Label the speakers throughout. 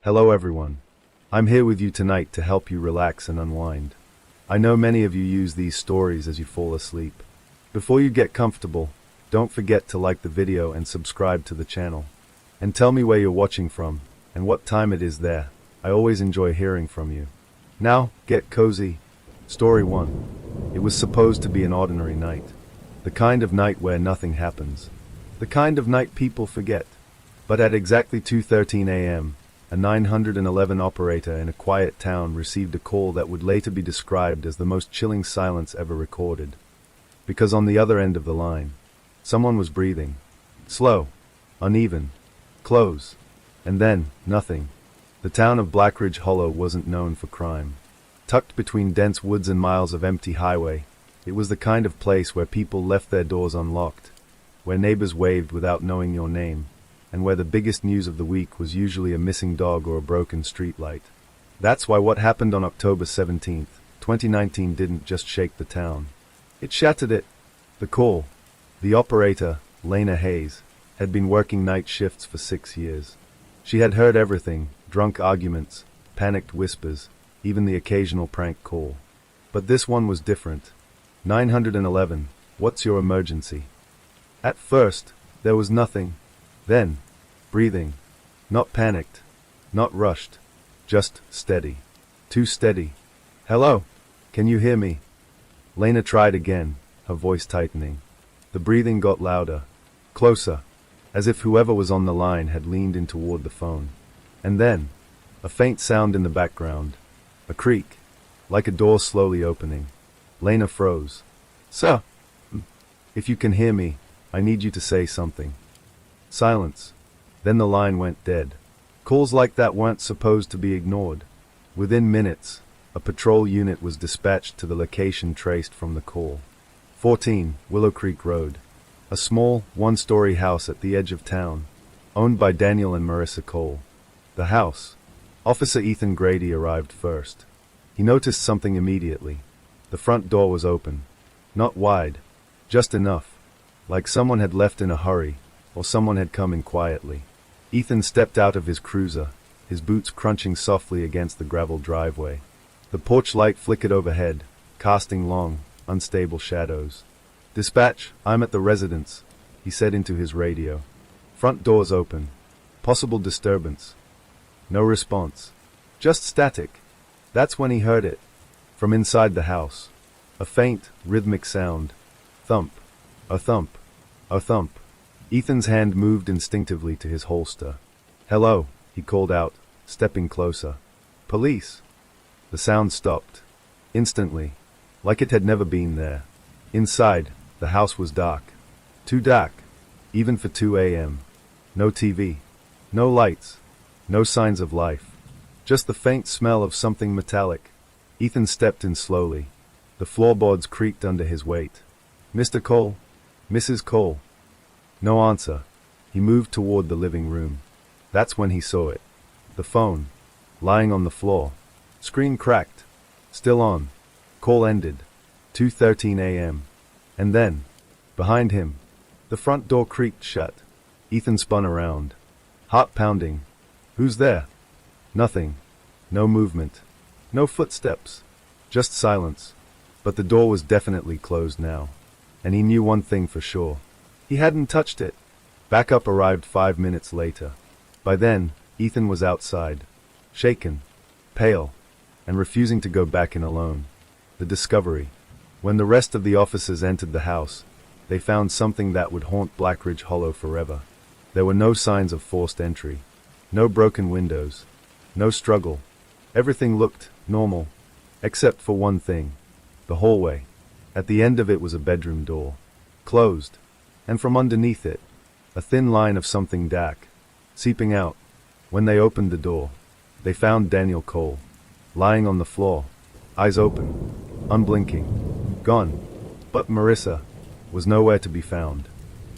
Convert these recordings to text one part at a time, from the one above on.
Speaker 1: Hello everyone. I'm here with you tonight to help you relax and unwind. I know many of you use these stories as you fall asleep. Before you get comfortable, don't forget to like the video and subscribe to the channel. And tell me where you're watching from, and what time it is there. I always enjoy hearing from you. Now, get cozy. Story 1. It was supposed to be an ordinary night. The kind of night where nothing happens. The kind of night people forget. But at exactly 2:13 a.m., a 911 operator in a quiet town received a call that would later be described as the most chilling silence ever recorded. Because on the other end of the line, someone was breathing. Slow, uneven, close, and then nothing. The town of Blackridge Hollow wasn't known for crime. Tucked between dense woods and miles of empty highway, it was the kind of place where people left their doors unlocked, where neighbors waved without knowing your name, and where the biggest news of the week was usually a missing dog or a broken streetlight. That's why what happened on October 17, 2019 didn't just shake the town. It shattered it. The call. The operator, Lena Hayes, had been working night shifts for 6 years. She had heard everything, drunk arguments, panicked whispers, even the occasional prank call. But this one was different. 911, what's your emergency? At first, there was nothing. Then, breathing. Not panicked. Not rushed. Just steady. Too steady. Hello? Can you hear me? Lena tried again, her voice tightening. The breathing got louder. Closer. As if whoever was on the line had leaned in toward the phone. And then, a faint sound in the background. A creak. Like a door slowly opening. Lena froze. Sir? If you can hear me, I need you to say something. Silence. Then the line went dead. Calls like that weren't supposed to be ignored. Within minutes, a patrol unit was dispatched to the location traced from the call. 14, Willow Creek Road. A small, one-story house at the edge of town, owned by Daniel and Marissa Cole. The house. Officer Ethan Grady arrived first. He noticed something immediately. The front door was open. Not wide. Just enough. Like someone had left in a hurry, or someone had come in quietly. Ethan stepped out of his cruiser, his boots crunching softly against the gravel driveway. The porch light flickered overhead, casting long, unstable shadows. Dispatch, I'm at the residence, he said into his radio. Front doors open. Possible disturbance. No response. Just static. That's when he heard it. From inside the house. A faint, rhythmic sound. Thump. A thump. A thump. Ethan's hand moved instinctively to his holster. Hello, he called out, stepping closer. Police. The sound stopped. Instantly. Like it had never been there. Inside, the house was dark. Too dark. Even for 2 a.m. No TV. No lights. No signs of life. Just the faint smell of something metallic. Ethan stepped in slowly. The floorboards creaked under his weight. Mr. Cole? Mrs. Cole? No answer. He moved toward the living room. That's when he saw it. The phone. Lying on the floor. Screen cracked. Still on. Call ended. 2:13 a.m. And then, behind him, the front door creaked shut. Ethan spun around. Heart pounding. Who's there? Nothing. No movement. No footsteps. Just silence. But the door was definitely closed now. And he knew one thing for sure. He hadn't touched it. Backup arrived 5 minutes later. By then, Ethan was outside. Shaken. Pale. And refusing to go back in alone. The discovery. When the rest of the officers entered the house, they found something that would haunt Blackridge Hollow forever. There were no signs of forced entry. No broken windows. No struggle. Everything looked normal. Except for one thing. The hallway. At the end of it was a bedroom door. Closed. And from underneath it, a thin line of something dark, seeping out. When they opened the door, they found Daniel Cole, lying on the floor, eyes open, unblinking, gone. But Marissa was nowhere to be found.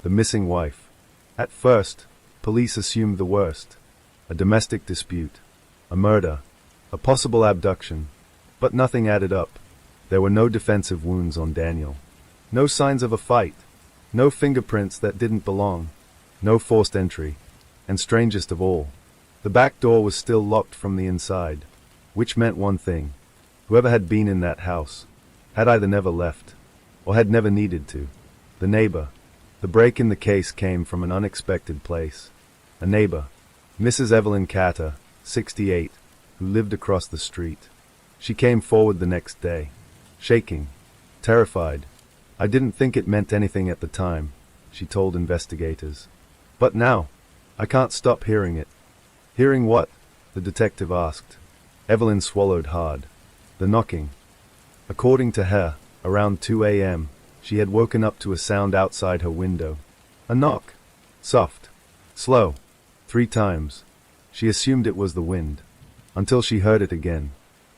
Speaker 1: The missing wife. At first, police assumed the worst. A domestic dispute, a murder, a possible abduction. But nothing added up. There were no defensive wounds on Daniel. No signs of a fight. No fingerprints that didn't belong. No forced entry. And strangest of all, The back door was still locked from the inside, which meant one thing. Whoever had been in that house had either never left, or had never needed to. The neighbor. The break in the case came from an unexpected place. A neighbor, Mrs. Evelyn Carter, 68, who lived across the street. She came forward the next day, shaking, terrified. "I didn't think it meant anything at the time," she told investigators. "But now, I can't stop hearing it." "Hearing what?" the detective asked. Evelyn swallowed hard. The knocking. According to her, around 2 a.m., she had woken up to a sound outside her window. A knock. Soft. Slow. 3 times. She assumed it was the wind. Until she heard it again.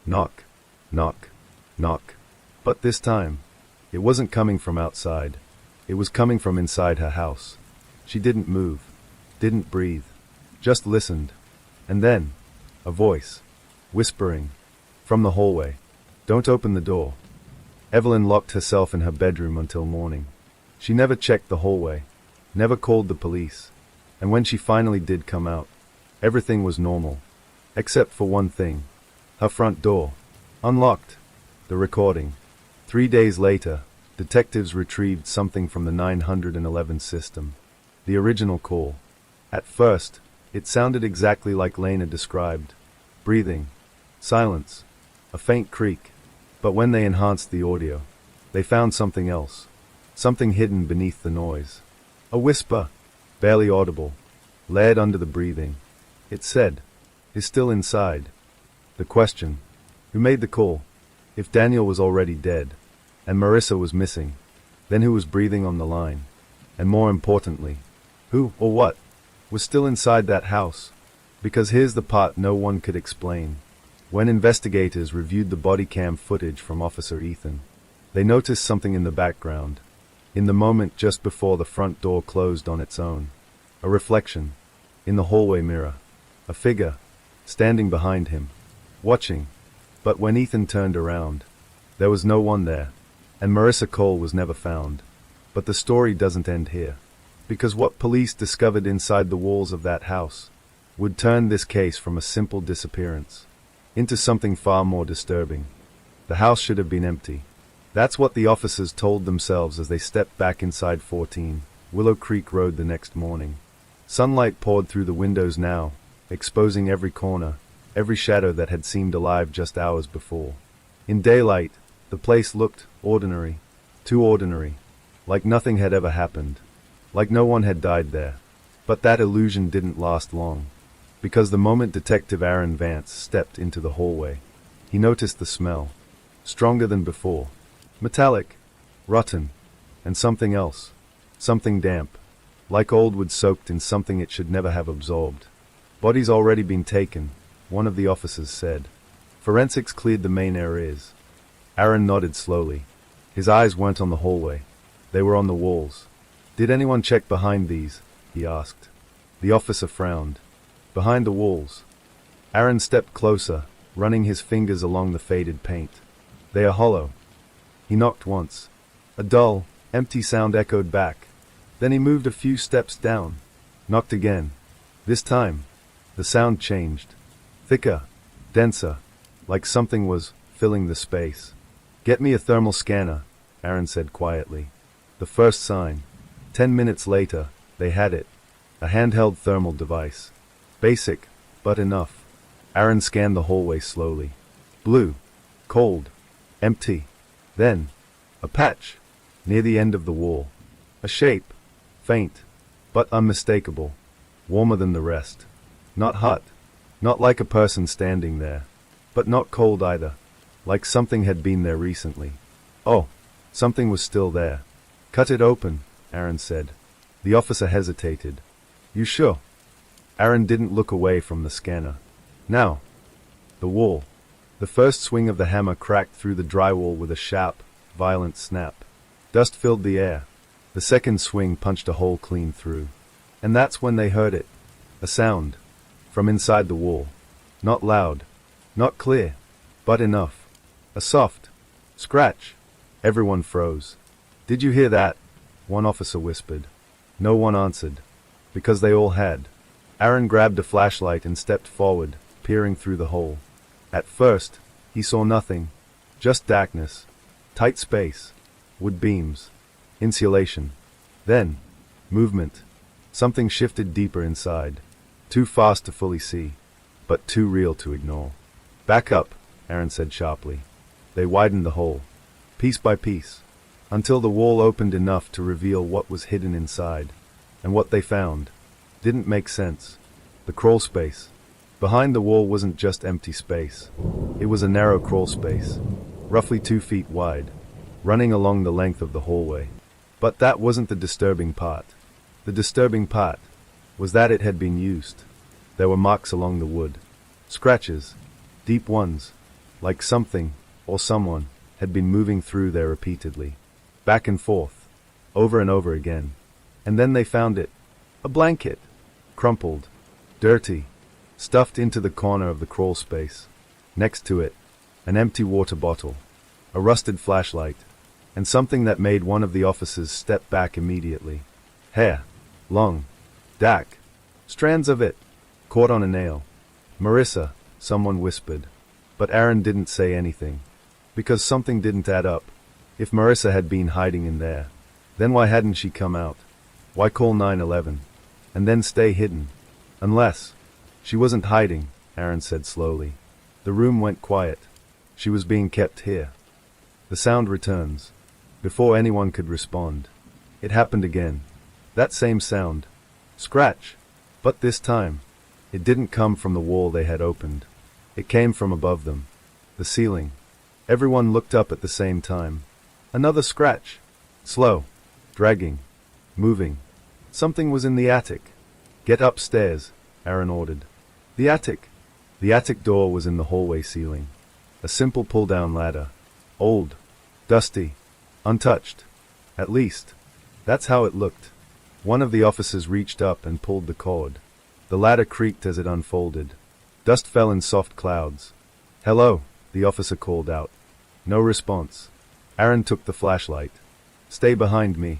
Speaker 1: Knock. Knock. Knock. But this time, it wasn't coming from outside. It was coming from inside her house. She didn't move. Didn't breathe. Just listened. And then, a voice. Whispering. From the hallway. "Don't open the door." Evelyn locked herself in her bedroom until morning. She never checked the hallway. Never called the police. And when she finally did come out, everything was normal. Except for one thing. Her front door. Unlocked. The recording. 3 days later, detectives retrieved something from the 911 system. The original call. At first, it sounded exactly like Lena described. Breathing. Silence. A faint creak. But when they enhanced the audio, they found something else. Something hidden beneath the noise. A whisper. Barely audible. Layered under the breathing. It said, "Is still inside." The question. Who made the call? If Daniel was already dead, and Marissa was missing, then who was breathing on the line? And more importantly, who, or what, was still inside that house? Because here's the part no one could explain. When investigators reviewed the body cam footage from Officer Ethan, they noticed something in the background. In the moment just before the front door closed on its own. A reflection. In the hallway mirror. A figure. Standing behind him. Watching. But when Ethan turned around, there was no one there. And Marissa Cole was never found. But the story doesn't end here. Because what police discovered inside the walls of that house would turn this case from a simple disappearance into something far more disturbing. The house should have been empty. That's what the officers told themselves as they stepped back inside 14 Willow Creek Road the next morning. Sunlight poured through the windows now, exposing every corner, every shadow that had seemed alive just hours before. In daylight, the place looked ordinary, too ordinary, like nothing had ever happened, like no one had died there. But that illusion didn't last long. Because the moment Detective Aaron Vance stepped into the hallway, he noticed the smell, stronger than before, metallic, rotten, and something else, something damp, like old wood soaked in something it should never have absorbed. "Body's already been taken," one of the officers said. "Forensics cleared the main areas." Aaron nodded slowly. His eyes weren't on the hallway. They were on the walls. "Did anyone check behind these?" he asked. The officer frowned. "Behind the walls." Aaron stepped closer, running his fingers along the faded paint. "They are hollow." He knocked once. A dull, empty sound echoed back. Then he moved a few steps down. Knocked again. This time, the sound changed. Thicker, denser, like something was filling the space. "Get me a thermal scanner," Aaron said quietly. The first sign. 10 minutes later, they had it. A handheld thermal device. Basic, but enough. Aaron scanned the hallway slowly. Blue. Cold. Empty. Then, a patch. Near the end of the wall. A shape. Faint. But unmistakable. Warmer than the rest. Not hot. Not like a person standing there. But not cold either. Like something had been there recently. Oh, something was still there. "Cut it open," Aaron said. The officer hesitated. "You sure?" Aaron didn't look away from the scanner. "Now." The wall. The first swing of the hammer cracked through the drywall with a sharp, violent snap. Dust filled the air. The second swing punched a hole clean through. And that's when they heard it. A sound. From inside the wall. Not loud. Not clear. But enough. A soft scratch. Everyone froze. "Did you hear that?" one officer whispered. No one answered. Because they all had. Aaron grabbed a flashlight and stepped forward, peering through the hole. At first, he saw nothing. Just darkness. Tight space. Wood beams. Insulation. Then, movement. Something shifted deeper inside. Too fast to fully see, but too real to ignore. Back up, Aaron said sharply. They widened the hole, piece by piece, until the wall opened enough to reveal what was hidden inside. And what they found didn't make sense. The crawl space. Behind the wall wasn't just empty space. It was a narrow crawl space, roughly 2 feet wide, running along the length of the hallway. But that wasn't the disturbing part. The disturbing part was that it had been used. There were marks along the wood. Scratches. Deep ones. Like something, or someone, had been moving through there repeatedly. Back and forth. Over and over again. And then they found it. A blanket. Crumpled. Dirty. Stuffed into the corner of the crawl space. Next to it, an empty water bottle. A rusted flashlight. And something that made one of the officers step back immediately. Hair. Long. Dark. Strands of it. Caught on a nail. Marissa, someone whispered. But Aaron didn't say anything. Because something didn't add up. If Marissa had been hiding in there, then why hadn't she come out? Why call 911? And then stay hidden? Unless she wasn't hiding, Aaron said slowly. The room went quiet. She was being kept here. The sound returns. Before anyone could respond. It happened again. That same sound. Scratch. But this time, it didn't come from the wall they had opened. It came from above them. The ceiling. Everyone looked up at the same time. Another scratch. Slow. Dragging. Moving. Something was in the attic. Get upstairs, Aaron ordered. The attic. The attic door was in the hallway ceiling. A simple pull-down ladder. Old. Dusty. Untouched. At least, that's how it looked. One of the officers reached up and pulled the cord. The ladder creaked as it unfolded. Dust fell in soft clouds. Hello, the officer called out. No response. Aaron took the flashlight. Stay behind me.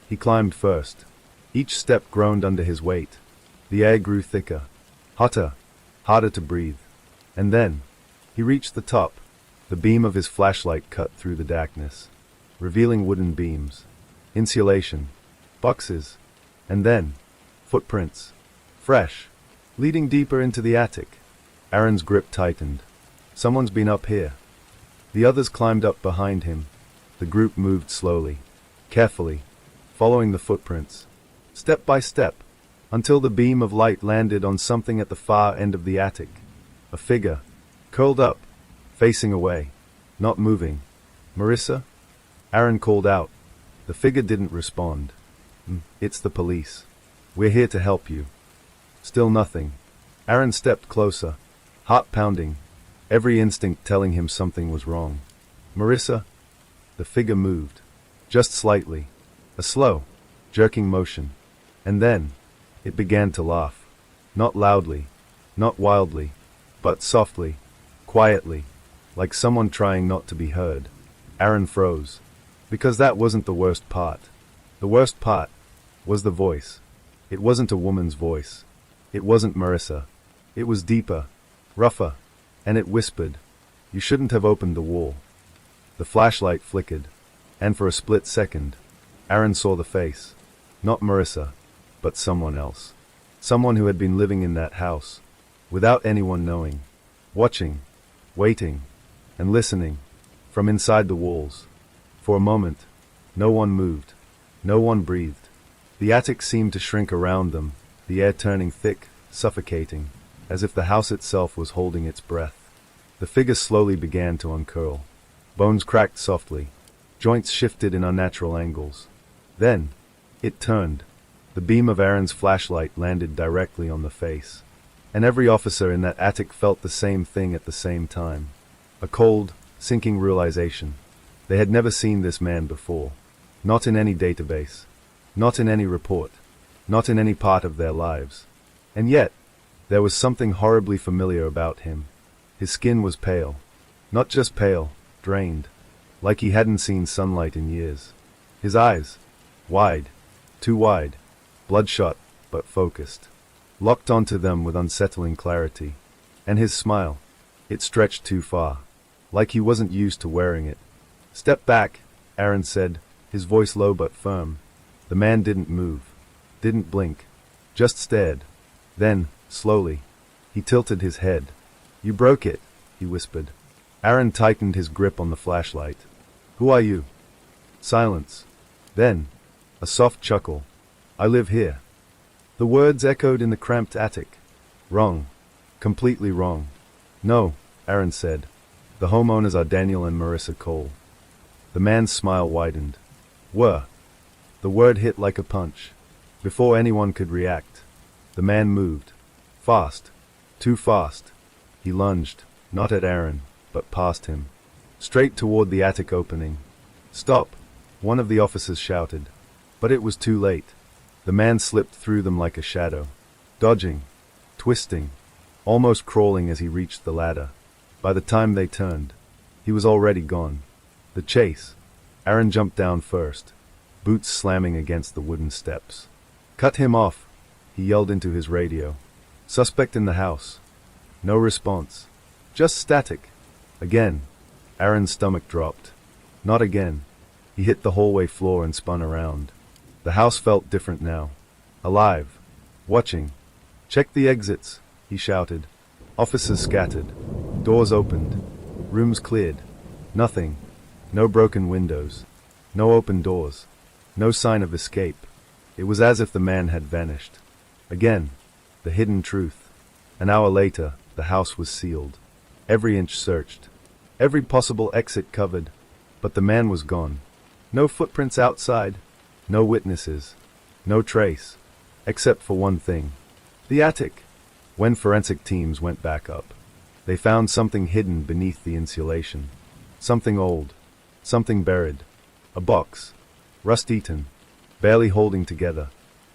Speaker 1: He climbed first. Each step groaned under his weight. The air grew thicker. Hotter. Harder to breathe. And then, he reached the top. The beam of his flashlight cut through the darkness, revealing wooden beams. Insulation. Boxes. And then, footprints. Fresh. Leading deeper into the attic. Aaron's grip tightened. Someone's been up here. The others climbed up behind him. The group moved slowly, carefully, following the footprints, step by step, until the beam of light landed on something at the far end of the attic. A figure, curled up, facing away, not moving. Marissa? Aaron called out. The figure didn't respond. It's the police. We're here to help you. Still nothing. Aaron stepped closer, heart pounding, every instinct telling him something was wrong. Marissa? The figure moved, just slightly, a slow, jerking motion. And then, it began to laugh. Not loudly, not wildly, but softly, quietly, like someone trying not to be heard. Aaron froze, because that wasn't the worst part. The worst part was the voice. It wasn't a woman's voice. It wasn't Marissa. It was deeper, rougher, and it whispered, "You shouldn't have opened the wall." The flashlight flickered, and for a split second, Aaron saw the face. Not Marissa, but someone else. Someone who had been living in that house, without anyone knowing, watching, waiting, and listening, from inside the walls. For a moment, no one moved, no one breathed. The attic seemed to shrink around them, the air turning thick, suffocating, as if the house itself was holding its breath. The figure slowly began to uncurl. Bones cracked softly. Joints shifted in unnatural angles. Then, it turned. The beam of Aaron's flashlight landed directly on the face. And every officer in that attic felt the same thing at the same time. A cold, sinking realization. They had never seen this man before. Not in any database. Not in any report. Not in any part of their lives. And yet, there was something horribly familiar about him. His skin was pale. Not just pale, drained. Like he hadn't seen sunlight in years. His eyes, wide, too wide, bloodshot, but focused. locked onto them with unsettling clarity. And his smile, it stretched too far, like he wasn't used to wearing it. "Step back," Aaron said, his voice low but firm. The man didn't move, didn't blink, just stared. Then, slowly, he tilted his head. "You broke it," he whispered. Aaron tightened his grip on the flashlight. "Who are you?" Silence. Then, a soft chuckle. "I live here." The words echoed in the cramped attic. "Wrong. Completely wrong." "No," Aaron said. "The homeowners are Daniel and Marissa Cole." The man's smile widened. "Were." The word hit like a punch. Before anyone could react, the man moved. Fast. Too fast. He lunged, not at Aaron, but past him. Straight toward the attic opening. "Stop!" one of the officers shouted. But it was too late. The man slipped through them like a shadow, dodging, twisting, almost crawling as he reached the ladder. By the time they turned, he was already gone. The chase. Aaron jumped down first, boots slamming against the wooden steps. "Cut him off," he yelled into his radio. "Suspect in the house." No response. Just static. Again. Aaron's stomach dropped. Not again. He hit the hallway floor and spun around. The house felt different now. Alive. Watching. "Check the exits," he shouted. Officers scattered. Doors opened. Rooms cleared. Nothing. No broken windows. No open doors. No sign of escape. It was as if the man had vanished. Again. The hidden truth. An hour later, the house was sealed. Every inch searched. Every possible exit covered. But the man was gone. No footprints outside. No witnesses. No trace. Except for one thing. The attic. When forensic teams went back up, they found something hidden beneath the insulation. Something old. Something buried. A box. Rust-eaten. Barely holding together.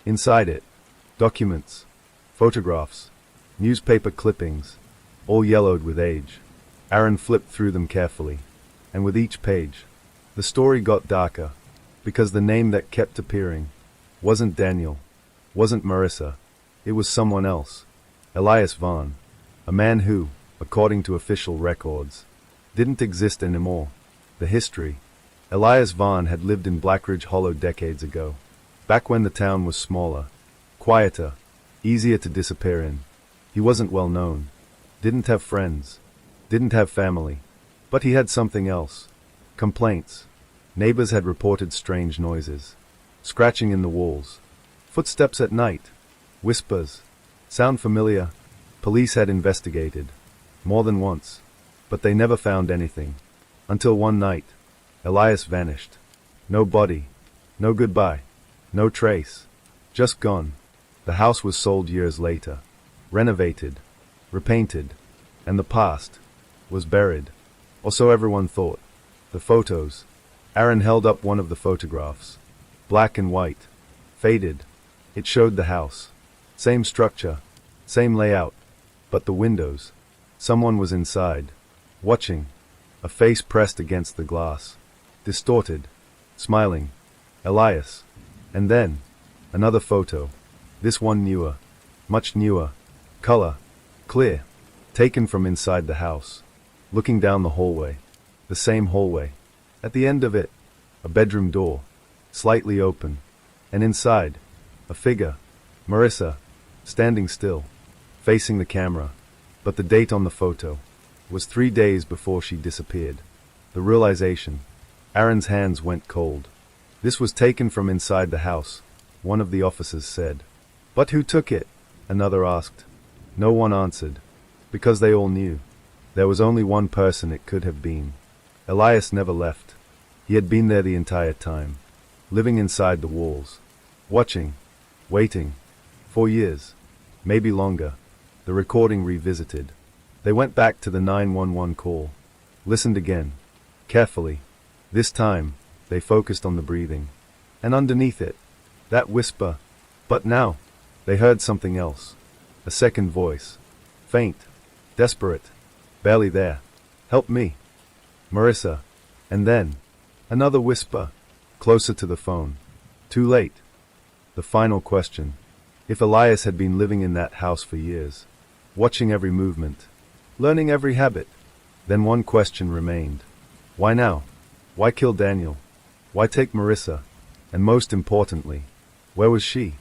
Speaker 1: Inside it, documents. Photographs. Newspaper clippings. All yellowed with age. Aaron flipped through them carefully. And with each page, the story got darker. Because the name that kept appearing wasn't Daniel. Wasn't Marissa. It was someone else. Elias Vaughn. A man who, according to official records, didn't exist anymore. The history. Elias Vaughn had lived in Blackridge Hollow decades ago. Back when the town was smaller. Quieter. Easier to disappear in. He wasn't well known. Didn't have friends. Didn't have family. But he had something else. Complaints. Neighbors had reported strange noises. Scratching in the walls. Footsteps at night. Whispers. Sound familiar? Police had investigated. More than once. But they never found anything. Until one night, Elias vanished. No body. No goodbye. No trace. Just gone. The house was sold years later. Renovated. Repainted. And the past was buried. Or so everyone thought. The photos. Aaron held up one of the photographs. Black and white. Faded. It showed the house. Same structure. Same layout. But the windows. Someone was inside. Watching. A face pressed against the glass. Distorted. Smiling. Elias. And then, another photo. This one newer. Much newer. Color. Clear. Taken from inside the house. Looking down the hallway. The same hallway. At the end of it, a bedroom door. Slightly open. And inside, a figure. Marissa. Standing still. Facing the camera. But the date on the photo was 3 days before she disappeared. The realization. Aaron's hands went cold. This was taken from inside the house, one of the officers said. But who took it? Another asked. No one answered. Because they all knew. There was only one person it could have been. Elias never left. He had been there the entire time. Living inside the walls. Watching. Waiting. 4 years. Maybe longer. The recording revisited. They went back to the 911 call. Listened again. Carefully. This time, they focused on the breathing. And underneath it, that whisper. But now, they heard something else. A second voice. Faint. Desperate. Barely there. Help me. Marissa. And then, another whisper. Closer to the phone. Too late. The final question. If Elias had been living in that house for years, watching every movement, learning every habit, then one question remained. Why now? Why kill Daniel? Why take Marissa? And most importantly, where was she?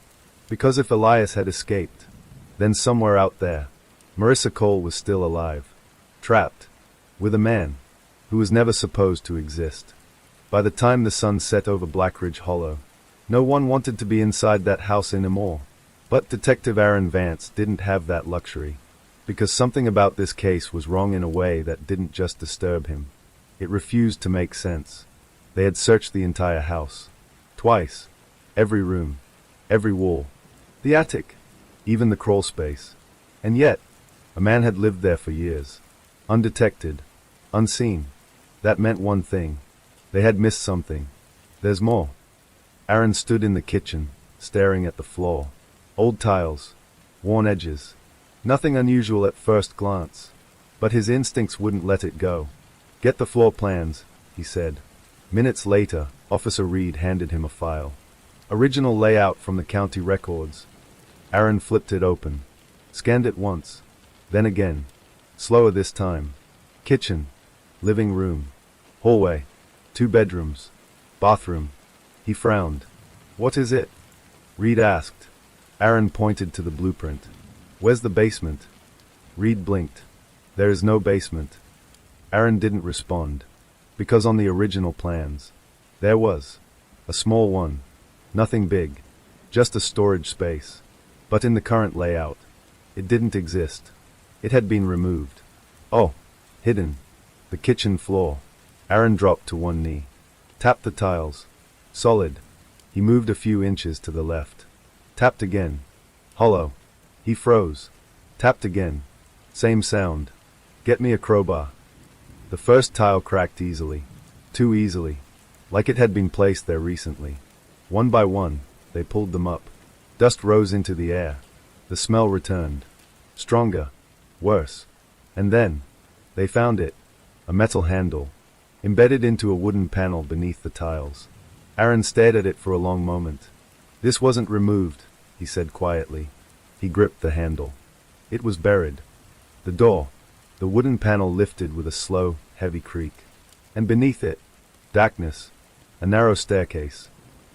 Speaker 1: Because if Elias had escaped, then somewhere out there, Marissa Cole was still alive, trapped, with a man who was never supposed to exist. By the time the sun set over Blackridge Hollow, no one wanted to be inside that house anymore. But Detective Aaron Vance didn't have that luxury, because something about this case was wrong in a way that didn't just disturb him. It refused to make sense. They had searched the entire house. Twice. Every room. Every wall. The attic. Even the crawl space. And yet, a man had lived there for years. Undetected. Unseen. That meant one thing. They had missed something. There's more. Aaron stood in the kitchen, staring at the floor. Old tiles. Worn edges. Nothing unusual at first glance. But his instincts wouldn't let it go. Get the floor plans, he said. Minutes later, Officer Reed handed him a file. Original layout from the county records. Aaron flipped it open. Scanned it once. Then again. Slower this time. Kitchen. Living room. Hallway. 2 bedrooms. Bathroom. He frowned. What is it? Reed asked. Aaron pointed to the blueprint. Where's the basement? Reed blinked. There is no basement. Aaron didn't respond. Because on the original plans, there was. A small one. Nothing big. Just a storage space. But in the current layout, it didn't exist. It had been removed. Oh, hidden. The kitchen floor. Aaron dropped to one knee. Tapped the tiles. Solid. He moved a few inches to the left. Tapped again. Hollow. He froze. Tapped again. Same sound. Get me a crowbar. The first tile cracked easily. Too easily. Like it had been placed there recently. One by one, they pulled them up. Dust rose into the air. The smell returned. Stronger. Worse. And then, they found it. A metal handle. Embedded into a wooden panel beneath the tiles. Aaron stared at it for a long moment. This wasn't removed, he said quietly. He gripped the handle. It was buried. The door. The wooden panel lifted with a slow, heavy creak. And beneath it, darkness. A narrow staircase.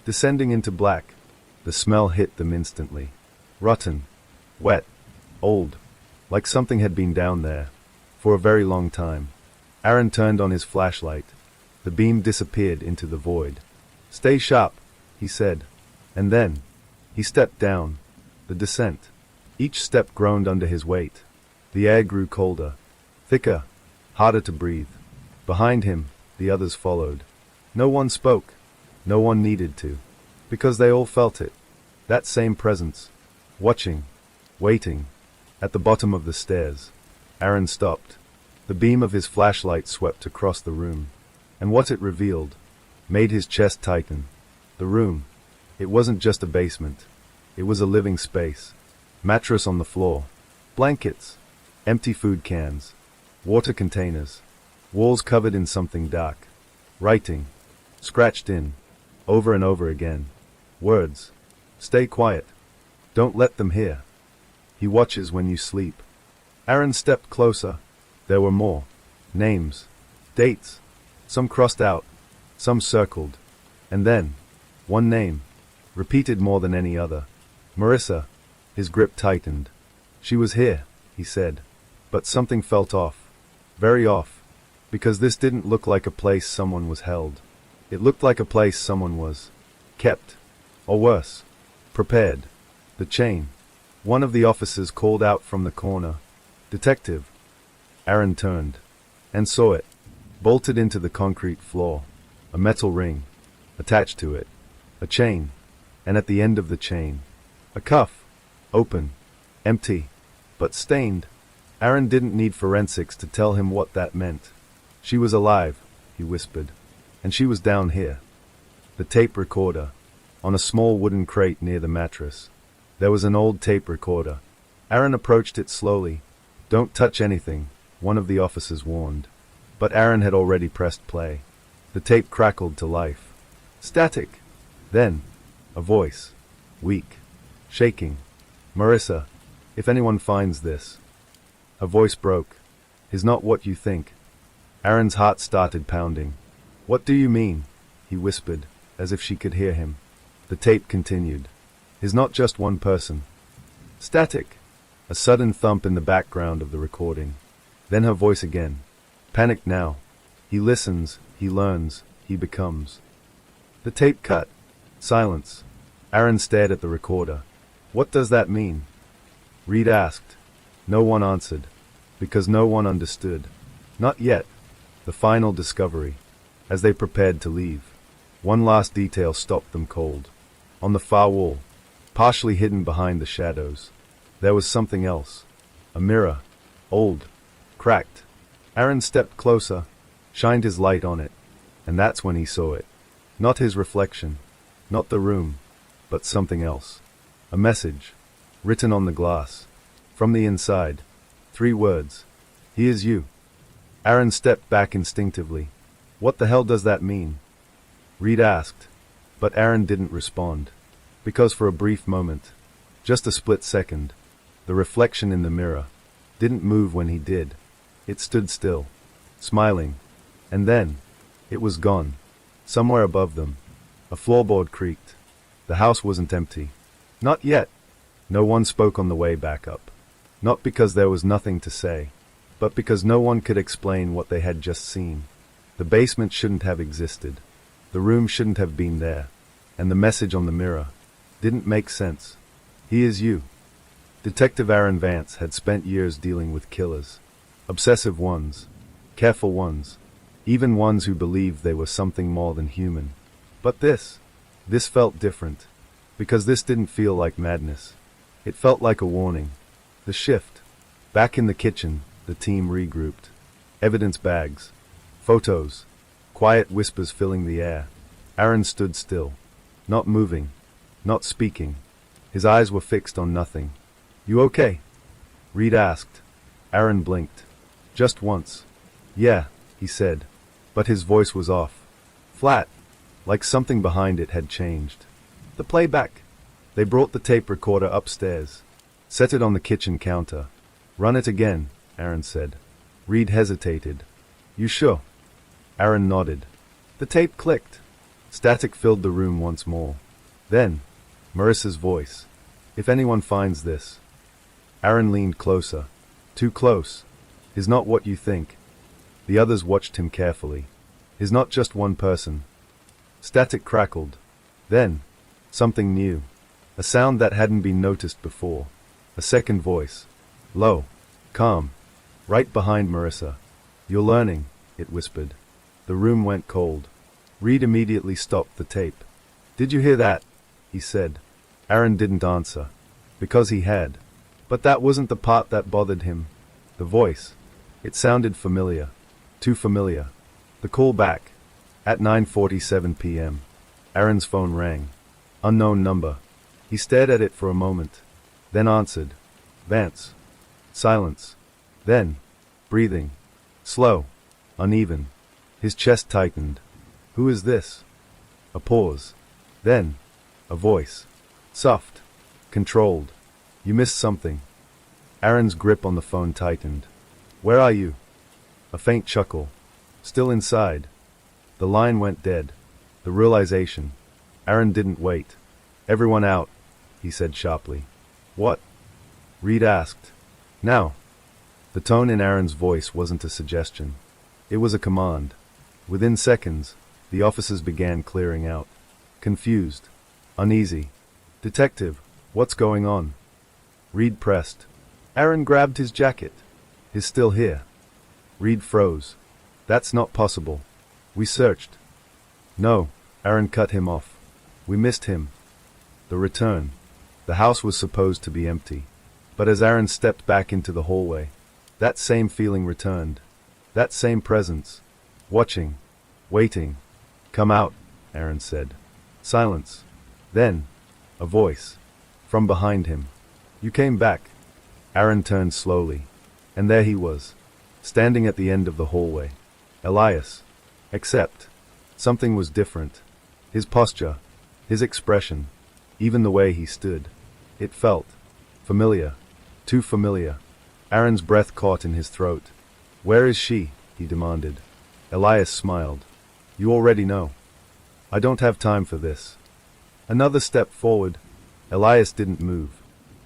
Speaker 1: Descending into black. The smell hit them instantly. Rotten. Wet. Old. Like something had been down there. For a very long time. Aaron turned on his flashlight. The beam disappeared into the void. Stay sharp, he said. And then, he stepped down. The descent. Each step groaned under his weight. The air grew colder. Thicker. Harder to breathe. Behind him, the others followed. No one spoke. No one needed to. Because they all felt it. That same presence. Watching. Waiting. At the bottom of the stairs. Aaron stopped. The beam of his flashlight swept across the room. And what it revealed made his chest tighten. The room. It wasn't just a basement. It was a living space. Mattress on the floor. Blankets. Empty food cans. Water containers. Walls covered in something dark. Writing. Scratched in. Over and over again. Words. Stay quiet. Don't let them hear. He watches when you sleep. Aaron stepped closer. There were more. Names. Dates. Some crossed out. Some circled. And then, one name. Repeated more than any other. Marissa. His grip tightened. She was here, he said. But something felt off. Very off. Because this didn't look like a place someone was held. It looked like a place someone was kept. Or worse. Prepared. The chain. One of the officers called out from the corner. Detective. Aaron turned. And saw it. Bolted into the concrete floor. A metal ring. Attached to it. A chain. And at the end of the chain. A cuff. Open. Empty. But stained. Aaron didn't need forensics to tell him what that meant. She was alive, he whispered. And she was down here. The tape recorder. On a small wooden crate near the mattress. There was an old tape recorder. Aaron approached it slowly. Don't touch anything, one of the officers warned. But Aaron had already pressed play. The tape crackled to life. Static. Then, a voice. Weak. Shaking. Marissa, if anyone finds this. Her voice broke. Is not what you think. Aaron's heart started pounding. What do you mean? He whispered, as if she could hear him. The tape continued. Is not just one person. Static. A sudden thump in the background of the recording. Then her voice again. Panicked now. He listens, he learns, he becomes. The tape cut. Silence. Aaron stared at the recorder. What does that mean? Reed asked. No one answered. Because no one understood. Not yet. The final discovery. As they prepared to leave, one last detail stopped them cold. On the far wall, partially hidden behind the shadows, there was something else. A mirror. Old. Cracked. Aaron stepped closer, shined his light on it, and that's when he saw it. Not his reflection, not the room, but something else. A message, written on the glass. From the inside, 3 words. He is you. Aaron stepped back instinctively. What the hell does that mean? Reed asked, but Aaron didn't respond. Because for a brief moment, just a split second, the reflection in the mirror didn't move when he did. It stood still, smiling, and then, it was gone. Somewhere above them, a floorboard creaked. The house wasn't empty. Not yet. No one spoke on the way back up. Not because there was nothing to say, but because no one could explain what they had just seen. The basement shouldn't have existed. The room shouldn't have been there. And the message on the mirror didn't make sense. He is you. Detective Aaron Vance had spent years dealing with killers. Obsessive ones, careful ones, even ones who believed they were something more than human. But this felt different, because this didn't feel like madness. It felt like a warning. The shift. Back in the kitchen, the team regrouped. Evidence bags, photos, quiet whispers filling the air. Aaron stood still, not moving, not speaking. His eyes were fixed on nothing. You okay? Reed asked. Aaron blinked. Just once. Yeah, he said, but his voice was off. Flat, like something behind it had changed. The playback. They brought the tape recorder upstairs, set it on the kitchen counter. Run it again, Aaron said. Reed hesitated. You sure? Aaron nodded. The tape clicked. Static filled the room once more. Then, Marissa's voice. If anyone finds this. Aaron leaned closer. Too close. Is not what you think. The others watched him carefully. Is not just one person. Static crackled. Then, something new. A sound that hadn't been noticed before. A second voice. Low. Calm. Right behind Marissa. You're learning, it whispered. The room went cold. Reed immediately stopped the tape. Did you hear that? He said. Aaron didn't answer. Because he had. But that wasn't the part that bothered him. The voice. It sounded familiar. Too familiar. The call back. At 9:47 p.m. Aaron's phone rang. Unknown number. He stared at it for a moment. Then answered. Vance. Silence. Then, breathing. Slow. Uneven. His chest tightened. Who is this? A pause. Then, a voice. Soft. Controlled. You missed something. Aaron's grip on the phone tightened. Where are you? A faint chuckle. Still inside. The line went dead. The realization. Aaron didn't wait. Everyone out, he said sharply. What? Reed asked. Now. The tone in Aaron's voice wasn't a suggestion. It was a command. Within seconds, the officers began clearing out. Confused. Uneasy. Detective, what's going on? Reed pressed. Aaron grabbed his jacket. He's still here. Reed froze. That's not possible. We searched. No, Aaron cut him off. We missed him. The return. The house was supposed to be empty. But as Aaron stepped back into the hallway, that same feeling returned. That same presence. Watching. Waiting. Come out, Aaron said. Silence. Then, a voice. From behind him. You came back. Aaron turned slowly. And there he was. Standing at the end of the hallway. Elias. Except, something was different. His posture. His expression. Even the way he stood. It felt Familiar. Too familiar. Aaron's breath caught in his throat. Where is she? He demanded. Elias smiled. You already know. I don't have time for this. Another step forward. Elias didn't move.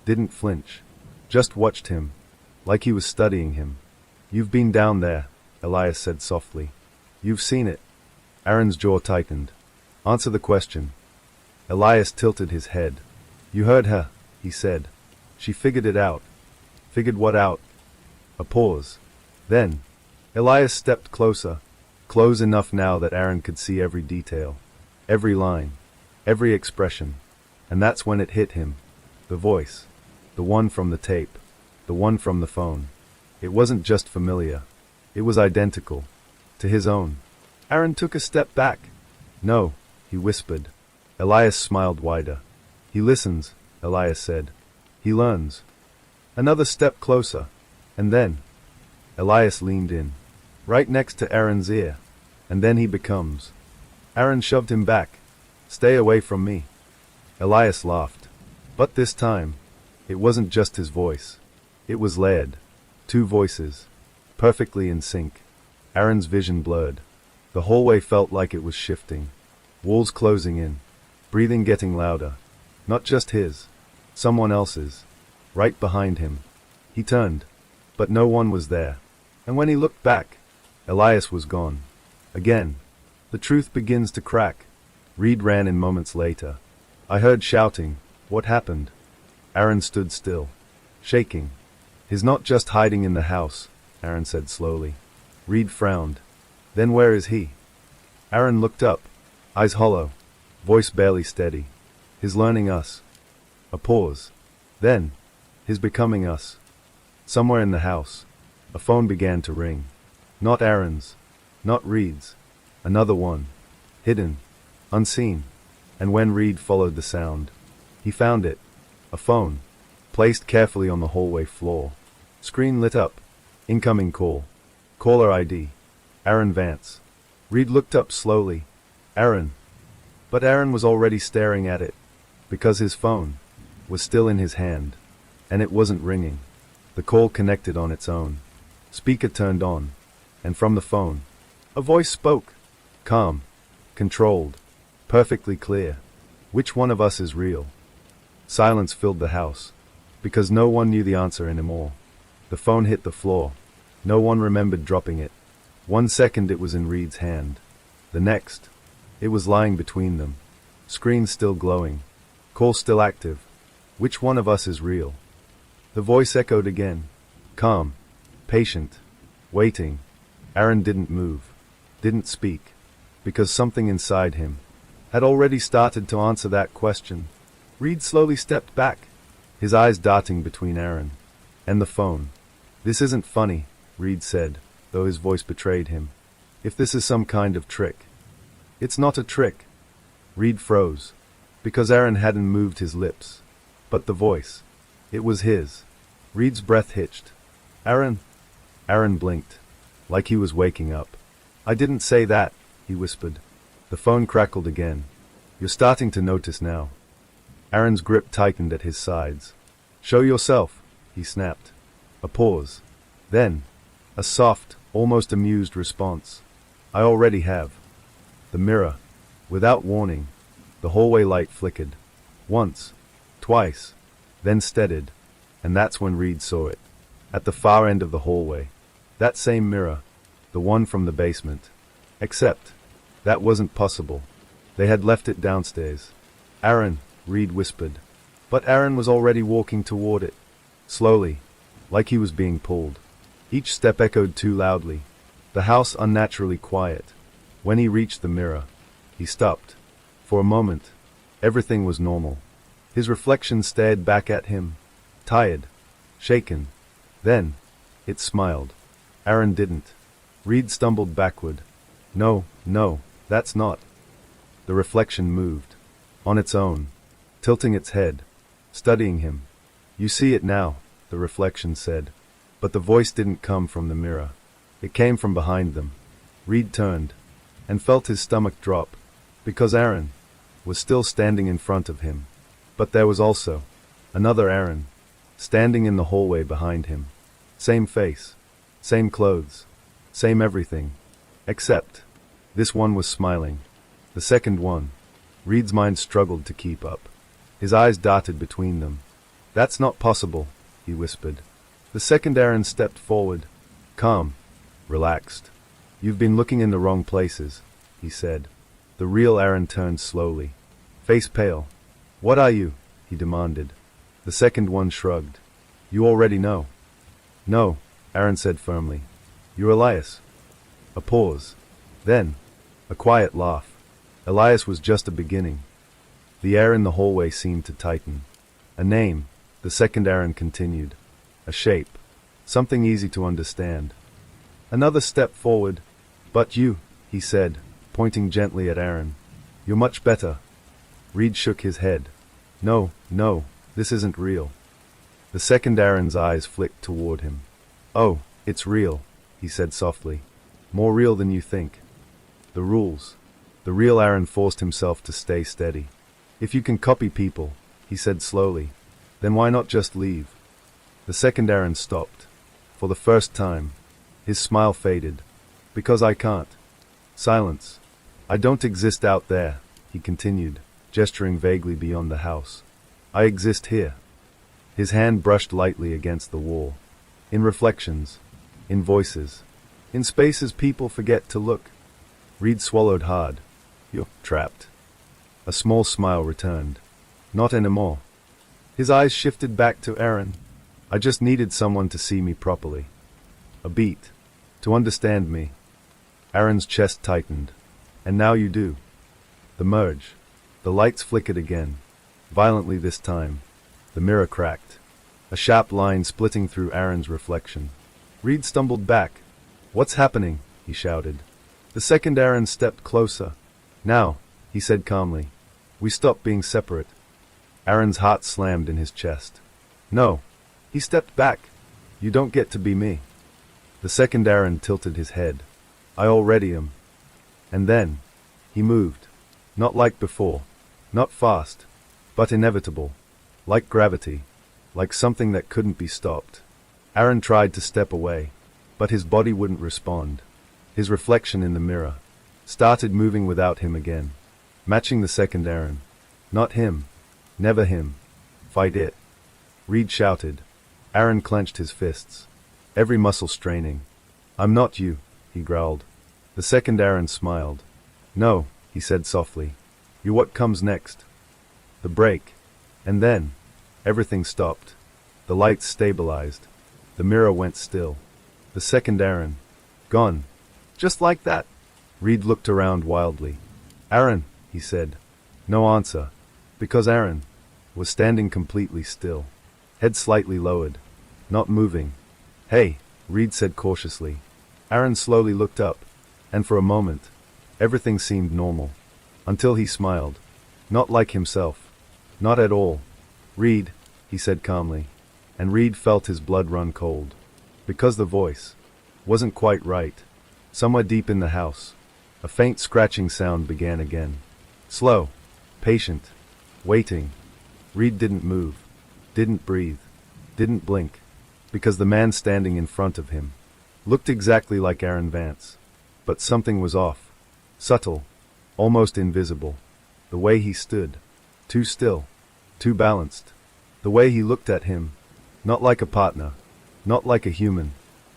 Speaker 1: Didn't flinch. Just watched him. Like he was studying him. You've been down there, Elias said softly. You've seen it. Aaron's jaw tightened. Answer the question. Elias tilted his head. You heard her, he said. She figured it out. Figured what out? A pause. Then, Elias stepped closer, close enough now that Aaron could see every detail, every line, every expression. And that's when it hit him. The voice. The one from the tape. The one from the phone. It wasn't just familiar. It was identical. To his own. Aaron took a step back. No, he whispered. Elias smiled wider. He listens, Elias said. He learns. Another step closer. And then, Elias leaned in, right next to Aaron's ear. And then he becomes. Aaron shoved him back. Stay away from me. Elias laughed. But this time, it wasn't just his voice. It was layered. Two voices. Perfectly in sync. Aaron's vision blurred. The hallway felt like it was shifting. Walls closing in. Breathing getting louder. Not just his. Someone else's. Right behind him. He turned. But no one was there. And when he looked back, Elias was gone. Again. The truth begins to crack. Reed ran in moments later. I heard shouting. What happened? Aaron stood still. Shaking. He's not just hiding in the house, Aaron said slowly. Reed frowned. Then where is he? Aaron looked up. Eyes hollow. Voice barely steady. He's learning us. A pause. Then, he's becoming us. Somewhere in the house, a phone began to ring. Not Aaron's. Not Reed's. Another one. Hidden. Unseen. And when Reed followed the sound, he found it. A phone. Placed carefully on the hallway floor. Screen lit up. Incoming call. Caller ID. Aaron Vance. Reed looked up slowly. Aaron. But Aaron was already staring at it. Because his phone was still in his hand. And it wasn't ringing. The call connected on its own. Speaker turned on. And from the phone, a voice spoke. Calm. Controlled. Perfectly clear. Which one of us is real? Silence filled the house. Because no one knew the answer anymore. The phone hit the floor. No one remembered dropping it. 1 second it was in Reed's hand. The next, it was lying between them. Screen still glowing. Call still active. Which one of us is real? The voice echoed again. Calm. Patient. Waiting. Aaron didn't move. Didn't speak. Because something inside him had already started to answer that question. Reed slowly stepped back. His eyes darting between Aaron and the phone. This isn't funny, Reed said, though his voice betrayed him. If this is some kind of trick. It's not a trick. Reed froze. Because Aaron hadn't moved his lips. But the voice. It was his. Reed's breath hitched. Aaron? Aaron blinked. Like he was waking up. I didn't say that, he whispered. The phone crackled again. You're starting to notice now. Aaron's grip tightened at his sides. Show yourself, he snapped. A pause. Then, a soft, almost amused response. I already have. The mirror. Without warning, the hallway light flickered. Once. Twice. Then steadied. And that's when Reed saw it. At the far end of the hallway. That same mirror. The one from the basement. Except, that wasn't possible. They had left it downstairs. Aaron, Reed whispered. But Aaron was already walking toward it. Slowly. Like he was being pulled. Each step echoed too loudly. The house unnaturally quiet. When he reached the mirror, he stopped. For a moment, everything was normal. His reflection stared back at him. Tired. Shaken. Then, it smiled. Aaron didn't. Reed stumbled backward. No, that's not. The reflection moved. On its own. Tilting its head. Studying him. You see it now, the reflection said. But the voice didn't come from the mirror. It came from behind them. Reed turned. And felt his stomach drop. Because Aaron was still standing in front of him. But there was also another Aaron. standing in the hallway behind him. Same face, same clothes, same everything. Except, this one was smiling. The second one. Reed's mind struggled to keep up. His eyes darted between them. That's not possible, he whispered. The second Aaron stepped forward, calm, relaxed. You've been looking in the wrong places, he said. The real Aaron turned slowly, face pale. What are you? He demanded. The second one shrugged. You already know. No, Aaron said firmly. You're Elias. A pause. Then, a quiet laugh. Elias was just a beginning. The air in the hallway seemed to tighten. A name, the second Aaron continued. A shape. Something easy to understand. Another step forward. But you, he said, pointing gently at Aaron. You're much better. Reed shook his head. No, this isn't real. The second Aaron's eyes flicked toward him. Oh, it's real, he said softly. More real than you think. The rules. The real Aaron forced himself to stay steady. If you can copy people, he said slowly, then why not just leave? The second Aaron stopped. For the first time, his smile faded. Because I can't. Silence. I don't exist out there, he continued, gesturing vaguely beyond the house. I exist here. His hand brushed lightly against the wall. In reflections. In voices. In spaces people forget to look. Reed swallowed hard. You're trapped. A small smile returned. Not anymore. His eyes shifted back to Aaron. I just needed someone to see me properly. A beat. To understand me. Aaron's chest tightened. And now you do. The merge. The lights flickered again. Violently this time. The mirror cracked. A sharp line splitting through Aaron's reflection. Reed stumbled back. What's happening? He shouted. The second Aaron stepped closer. Now, he said calmly. We stop being separate. Aaron's heart slammed in his chest. No. He stepped back. You don't get to be me. The second Aaron tilted his head. I already am. And then, he moved. Not like before. Not fast. But inevitable. Like gravity. Like something that couldn't be stopped. Aaron tried to step away. But his body wouldn't respond. His reflection in the mirror started moving without him again. Matching the second Aaron. Not him. Never him. Fight it. Reed shouted. Aaron clenched his fists. Every muscle straining. I'm not you, he growled. The second Aaron smiled. No, he said softly. You're what comes next. The break. And then, everything stopped. The lights stabilized. The mirror went still. The second Aaron. Gone. Just like that. Reed looked around wildly. Aaron, he said. No answer. Because Aaron was standing completely still. Head slightly lowered. Not moving. Hey, Reed said cautiously. Aaron slowly looked up. And for a moment, everything seemed normal. Until he smiled. Not like himself. Not at all. Reed, he said calmly. And Reed felt his blood run cold. Because the voice wasn't quite right. Somewhere deep in the house, a faint scratching sound began again. Slow. Patient. Waiting. Reed didn't move. Didn't breathe. Didn't blink. Because the man standing in front of him looked exactly like Aaron Vance. But something was off. Subtle. Almost invisible. The way he stood. Too still. Too balanced. The way he looked at him. Not like a partner. Not like a human.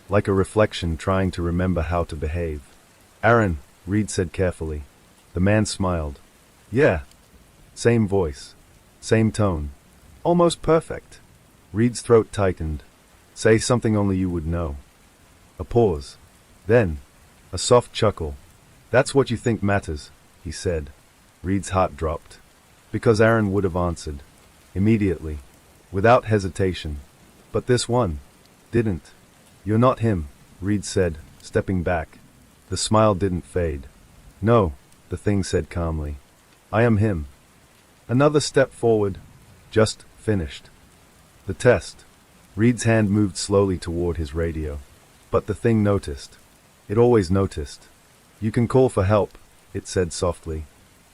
Speaker 1: Like a reflection trying to remember how to behave. Aaron, Reed said carefully. The man smiled. Yeah. Same voice. Same tone. Almost perfect. Reed's throat tightened. Say something only you would know. A pause. Then, a soft chuckle. That's what you think matters, he said. Reed's heart dropped. Because Aaron would have answered. Immediately. Without hesitation. But this one didn't. You're not him, Reed said, stepping back. The smile didn't fade. No, the thing said calmly. I am him. Another step forward. Just finished. The test. Reed's hand moved slowly toward his radio. But the thing noticed. It always noticed. You can call for help, it said softly.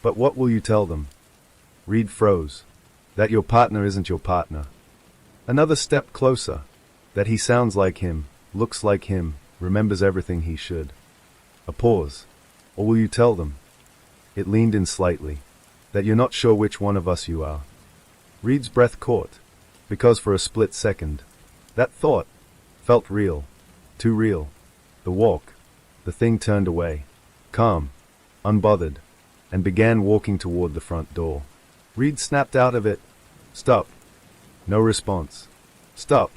Speaker 1: But what will you tell them? Reed froze. That your partner isn't your partner. Another step closer. That he sounds like him, looks like him, remembers everything he should. A pause. Or will you tell them? It leaned in slightly. That you're not sure which one of us you are. Reed's breath caught. Because for a split second, that thought felt real. Too real. The walk. The thing turned away. Calm. Unbothered. And began walking toward the front door. Reed snapped out of it. Stop. No response. Stop.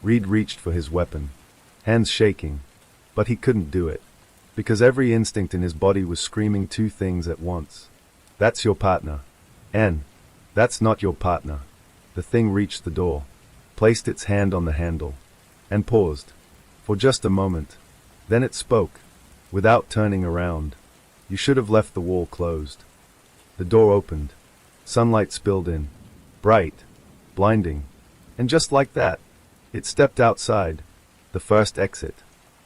Speaker 1: Reed reached for his weapon. Hands shaking. But he couldn't do it. Because every instinct in his body was screaming two things at once. That's your partner. And that's not your partner. The thing reached the door, placed its hand on the handle, and paused. For just a moment. Then it spoke, without turning around. You should have left the wall closed. The door opened. Sunlight spilled in. Bright. Blinding. And just like that, it stepped outside. The first exit.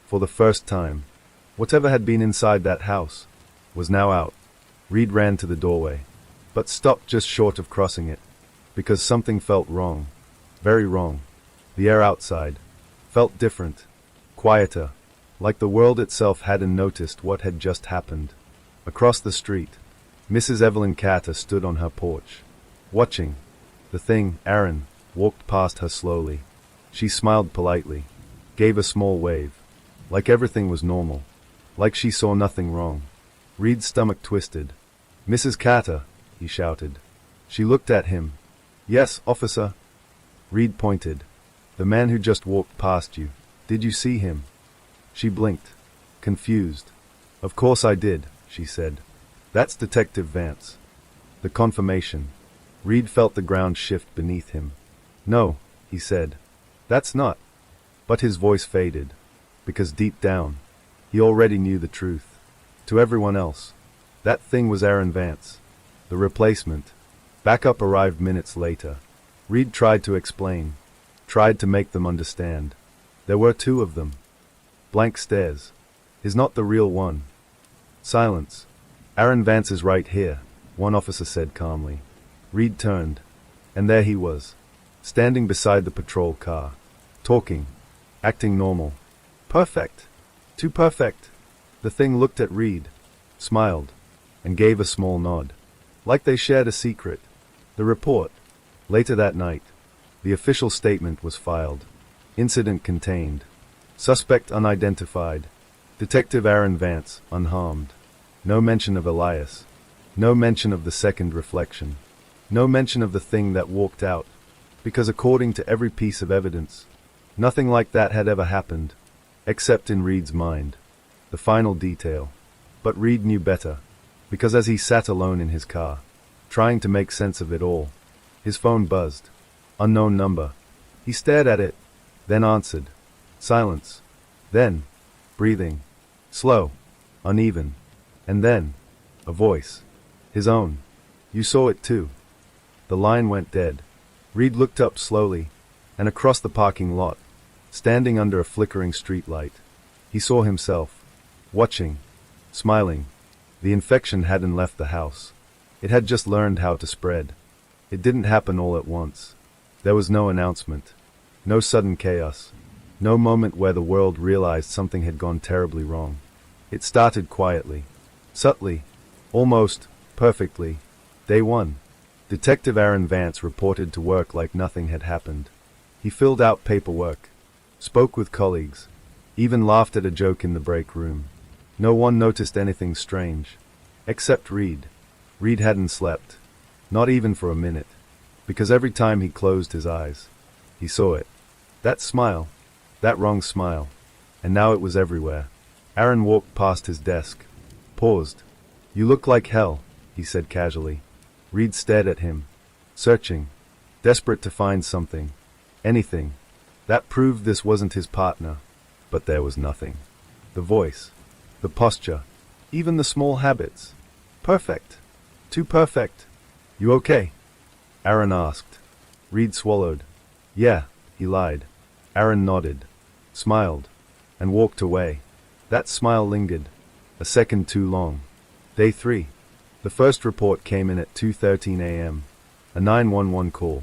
Speaker 1: For the first time. Whatever had been inside that house was now out. Reed ran to the doorway, but stopped just short of crossing it, because something felt wrong. Very wrong. The air outside felt different, quieter, like the world itself hadn't noticed what had just happened. Across the street, Mrs. Evelyn Carter stood on her porch, watching. The thing, Aaron, walked past her slowly. She smiled politely, gave a small wave, like everything was normal, like she saw nothing wrong. Reed's stomach twisted. Mrs. Carter, he shouted. She looked at him. Yes, officer. Reed pointed. The man who just walked past you. Did you see him? She blinked, confused. Of course I did, she said. That's Detective Vance. The confirmation. Reed felt the ground shift beneath him. No, he said. That's not. But his voice faded, because deep down, he already knew the truth. To everyone else, that thing was Aaron Vance. The replacement. Backup arrived minutes later. Reed tried to explain, tried to make them understand. There were two of them. Blank stares. Is not the real one. Silence. Aaron Vance is right here, one officer said calmly. Reed turned, and there he was, standing beside the patrol car, talking, acting normal. Perfect. Too perfect. The thing looked at Reed, smiled, and gave a small nod, like they shared a secret. The report. Later that night, the official statement was filed. Incident contained. Suspect unidentified. Detective Aaron Vance, unharmed. No mention of Elias. No mention of the second reflection. No mention of the thing that walked out. Because according to every piece of evidence, nothing like that had ever happened. Except in Reed's mind. The final detail. But Reed knew better. Because as he sat alone in his car, trying to make sense of it all, his phone buzzed. Unknown number. He stared at it, then answered. Silence. Then, breathing. Slow. Uneven. And then, a voice. His own. You saw it too. The line went dead. Reed looked up slowly, and across the parking lot, standing under a flickering streetlight, he saw himself, watching, smiling. The infection hadn't left the house. It had just learned how to spread. It didn't happen all at once. There was no announcement, no sudden chaos, no moment where the world realized something had gone terribly wrong. It started quietly, subtly, almost perfectly. Day 1. Detective Aaron Vance reported to work like nothing had happened. He filled out paperwork, spoke with colleagues, even laughed at a joke in the break room. No one noticed anything strange, except Reed. Reed hadn't slept, not even for a minute, because every time he closed his eyes, he saw it. That smile, that wrong smile, and now it was everywhere. Aaron walked past his desk, paused. You look like hell, he said casually. Reed stared at him, searching, desperate to find something, anything, that proved this wasn't his partner. But there was nothing. The voice, the posture, even the small habits. Perfect. Too perfect. You okay? Aaron asked. Reed swallowed. Yeah, he lied. Aaron nodded, smiled, and walked away. That smile lingered, a second too long. Day 3. The first report came in at 2:13 a.m. A 911 call.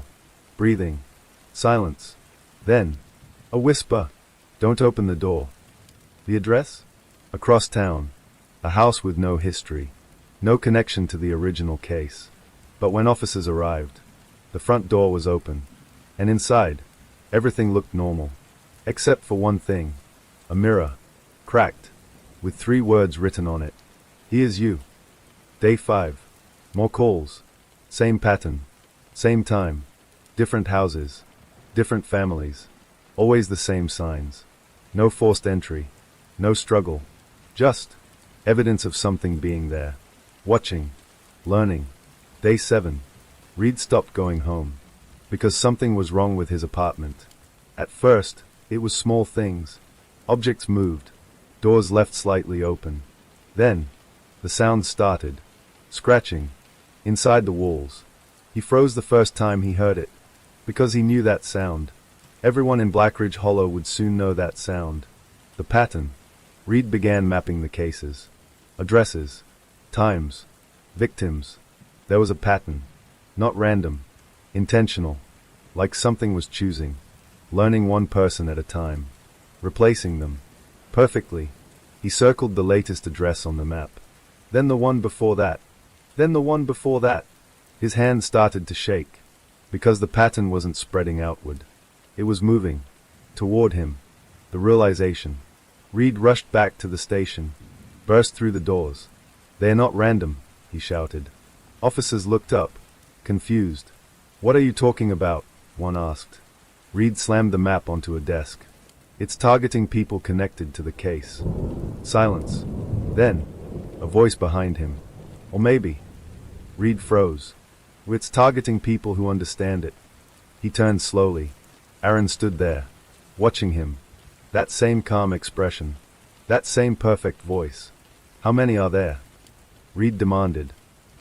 Speaker 1: Breathing. Silence. Then, a whisper. Don't open the door. The address? Across town. A house with no history. No connection to the original case. But when officers arrived, the front door was open. And inside, everything looked normal. Except for one thing. A mirror. Cracked. With 3 words written on it. Here's you. Day 5. More calls. Same pattern. Same time. Different houses. Different families. Always the same signs. No forced entry. No struggle. Just evidence of something being there. Watching. Learning. Day 7. Reed stopped going home. Because something was wrong with his apartment. At first, it was small things. Objects moved. Doors left slightly open. Then, the sound started. Scratching. Inside the walls. He froze the first time he heard it. Because he knew that sound. Everyone in Blackridge Hollow would soon know that sound. The pattern. Reed began mapping the cases. Addresses. Times. Victims. There was a pattern. Not random. Intentional. Like something was choosing. Learning one person at a time. Replacing them. Perfectly. He circled the latest address on the map. Then the one before that. Then the one before that. His hand started to shake. Because the pattern wasn't spreading outward. It was moving. Toward him. The realization. Reed rushed back to the station. Burst through the doors. They're not random, he shouted. Officers looked up. Confused. What are you talking about? One asked. Reed slammed the map onto a desk. It's targeting people connected to the case. Silence. Then, a voice behind him. Or maybe. Reed froze. It's targeting people who understand it. He turned slowly. Aaron stood there, watching him. That same calm expression. That same perfect voice. How many are there? Reed demanded.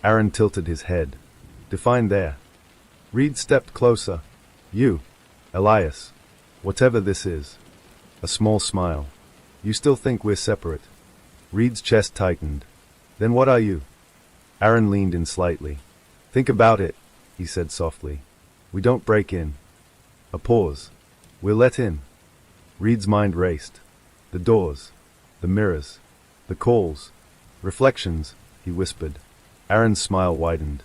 Speaker 1: Aaron tilted his head. Define there. Reed stepped closer. You, Elias. Whatever this is. A small smile. You still think we're separate? Reed's chest tightened. Then what are you? Aaron leaned in slightly. Think about it, he said softly. We don't break in. A pause. We're let in. Reed's mind raced. The doors. The mirrors. The calls. Reflections, he whispered. Aaron's smile widened.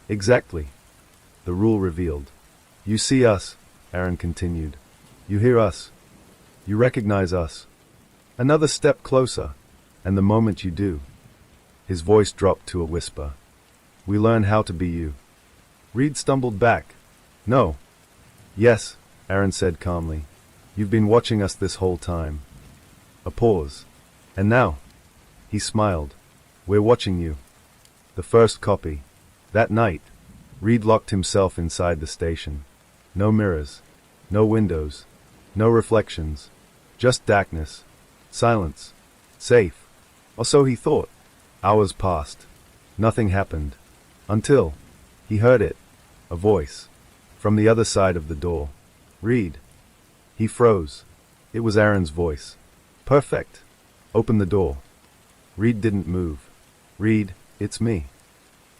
Speaker 1: Exactly. The rule revealed. You see us, Aaron continued. You hear us. You recognize us. Another step closer, and the moment you do. His voice dropped to a whisper. We learn how to be you. Reed stumbled back. No. Yes, Aaron said calmly. You've been watching us this whole time. A pause. And now? He smiled. We're watching you. The first copy. That night, Reed locked himself inside the station. No mirrors. No windows. No reflections. Just darkness. Silence. Safe. Or so he thought. Hours passed. Nothing happened. Until he heard it. A voice. From the other side of the door. Reed. He froze. It was Aaron's voice. Perfect. Open the door. Reed didn't move. Reed, it's me.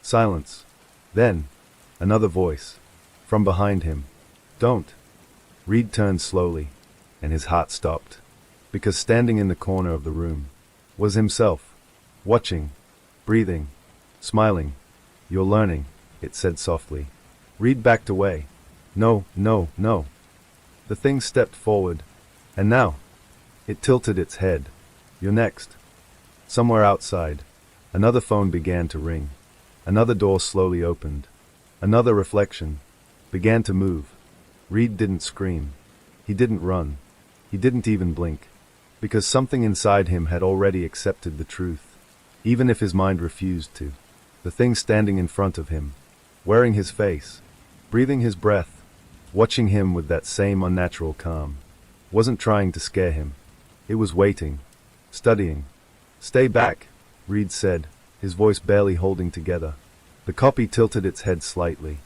Speaker 1: Silence. Then, another voice. From behind him. Don't. Reed turned slowly, and his heart stopped. Because standing in the corner of the room was himself. Watching. Breathing. Smiling. You're learning, it said softly. Reed backed away. No, no, no. The thing stepped forward. And now, it tilted its head. You're next. Somewhere outside, another phone began to ring. Another door slowly opened. Another reflection began to move. Reed didn't scream. He didn't run. He didn't even blink. Because something inside him had already accepted the truth. Even if his mind refused to. The thing standing in front of him, wearing his face, breathing his breath, watching him with that same unnatural calm, wasn't trying to scare him. It was waiting, studying. Stay back, Reed said, his voice barely holding together. The copy tilted its head slightly.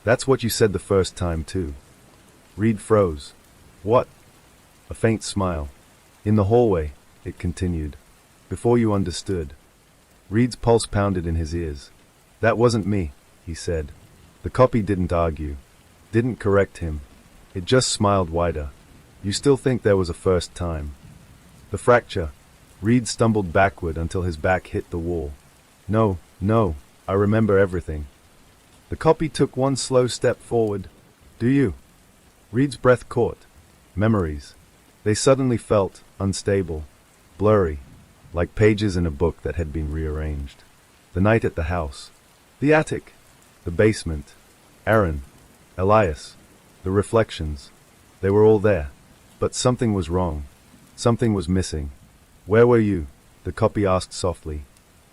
Speaker 1: That's what you said the first time too. Reed froze. What? A faint smile. In the hallway, it continued. Before you understood. Reed's pulse pounded in his ears. That wasn't me, he said. The copy didn't argue. Didn't correct him. It just smiled wider. You still think there was a first time? The fracture. Reed stumbled backward until his back hit the wall. No, no, I remember everything. The copy took one slow step forward. Do you? Reed's breath caught. Memories. They suddenly felt unstable, blurry, like pages in a book that had been rearranged. The night at the house. The attic. The basement. Aaron. Elias. The reflections. They were all there. But something was wrong. Something was missing. Where were you? The copy asked softly.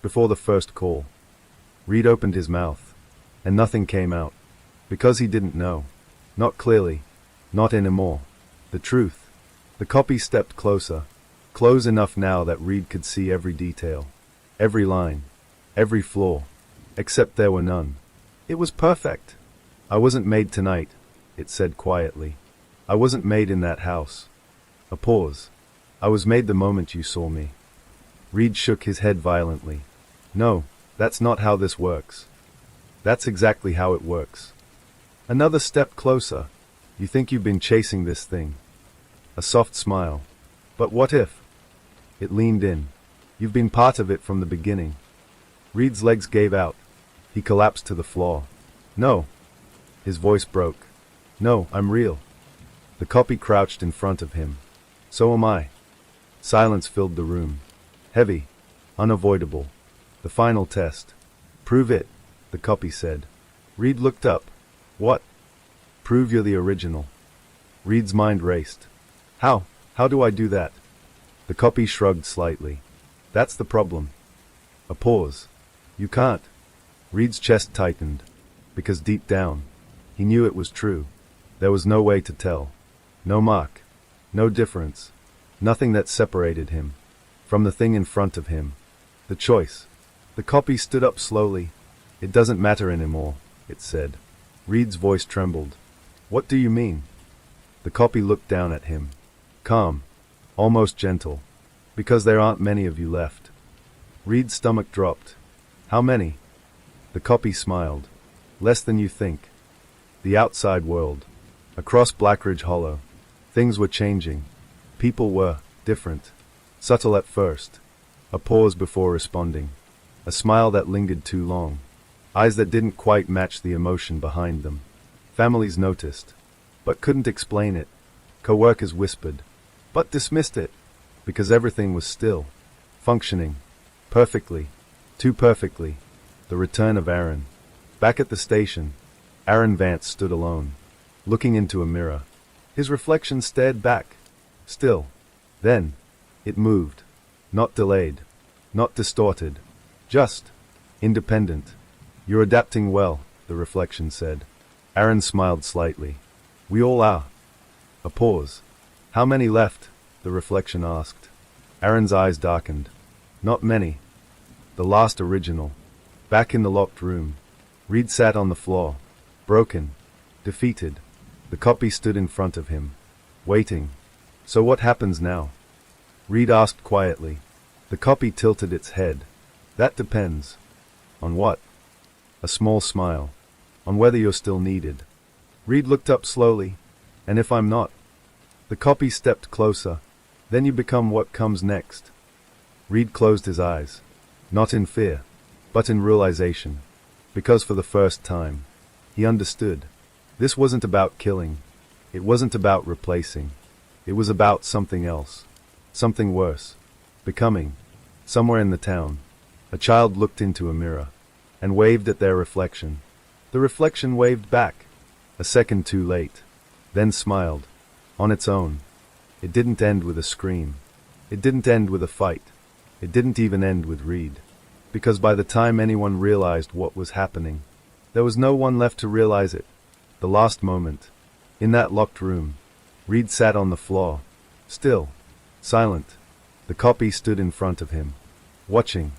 Speaker 1: Before the first call. Reed opened his mouth. And nothing came out. Because he didn't know. Not clearly. Not anymore. The truth. The copy stepped closer. Close enough now that Reed could see every detail. Every line. Every flaw. Except there were none. It was perfect. I wasn't made tonight, it said quietly. I wasn't made in that house. A pause. I was made the moment you saw me. Reed shook his head violently. No, that's not how this works. That's exactly how it works. Another step closer. You think you've been chasing this thing. A soft smile. But what if? It leaned in. You've been part of it from the beginning. Reed's legs gave out. He collapsed to the floor. No. His voice broke. No, I'm real. The copy crouched in front of him. So am I. Silence filled the room. Heavy. Unavoidable. The final test. Prove it, the copy said. Reed looked up. What? Prove you're the original. Reed's mind raced. How? How do I do that? The copy shrugged slightly. That's the problem. A pause. You can't. Reed's chest tightened. Because deep down, he knew it was true. There was no way to tell. No mark. No difference. Nothing that separated him from the thing in front of him. The choice. The copy stood up slowly. It doesn't matter anymore, it said. Reed's voice trembled. What do you mean? The copy looked down at him. Calm. Almost gentle. Because there aren't many of you left. Reed's stomach dropped. How many? The copy smiled. Less than you think. The outside world. Across Blackridge Hollow. Things were changing. People were different. Subtle at first. A pause before responding. A smile that lingered too long. Eyes that didn't quite match the emotion behind them. Families noticed. But couldn't explain it. Co-workers whispered. But dismissed it. Because everything was still. Functioning. Perfectly. Too perfectly. The return of Aaron. Back at the station. Aaron Vance stood alone. Looking into a mirror. His reflection stared back. Still. Then. It moved. Not delayed. Not distorted. Just. Independent. You're adapting well, the reflection said. Aaron smiled slightly. We all are. A pause. How many left? The reflection asked. Aaron's eyes darkened. Not many. The last original. Back in the locked room. Reed sat on the floor. Broken. Defeated. The copy stood in front of him. Waiting. So what happens now? Reed asked quietly. The copy tilted its head. That depends. On what? A small smile. On whether you're still needed. Reed looked up slowly. And if I'm not? The copy stepped closer. Then you become what comes next. Reed closed his eyes. Not in fear, but in realization. Because for the first time, he understood. This wasn't about killing. It wasn't about replacing. It was about something else. Something worse. Becoming. Somewhere in the town. A child looked into a mirror. And waved at their reflection. The reflection waved back. A second too late. Then smiled. On its own. It didn't end with a scream. It didn't end with a fight. It didn't even end with Reed. Because by the time anyone realized what was happening, there was no one left to realize it. The last moment. In that locked room. Reed sat on the floor. Still. Silent. The copy stood in front of him. Watching.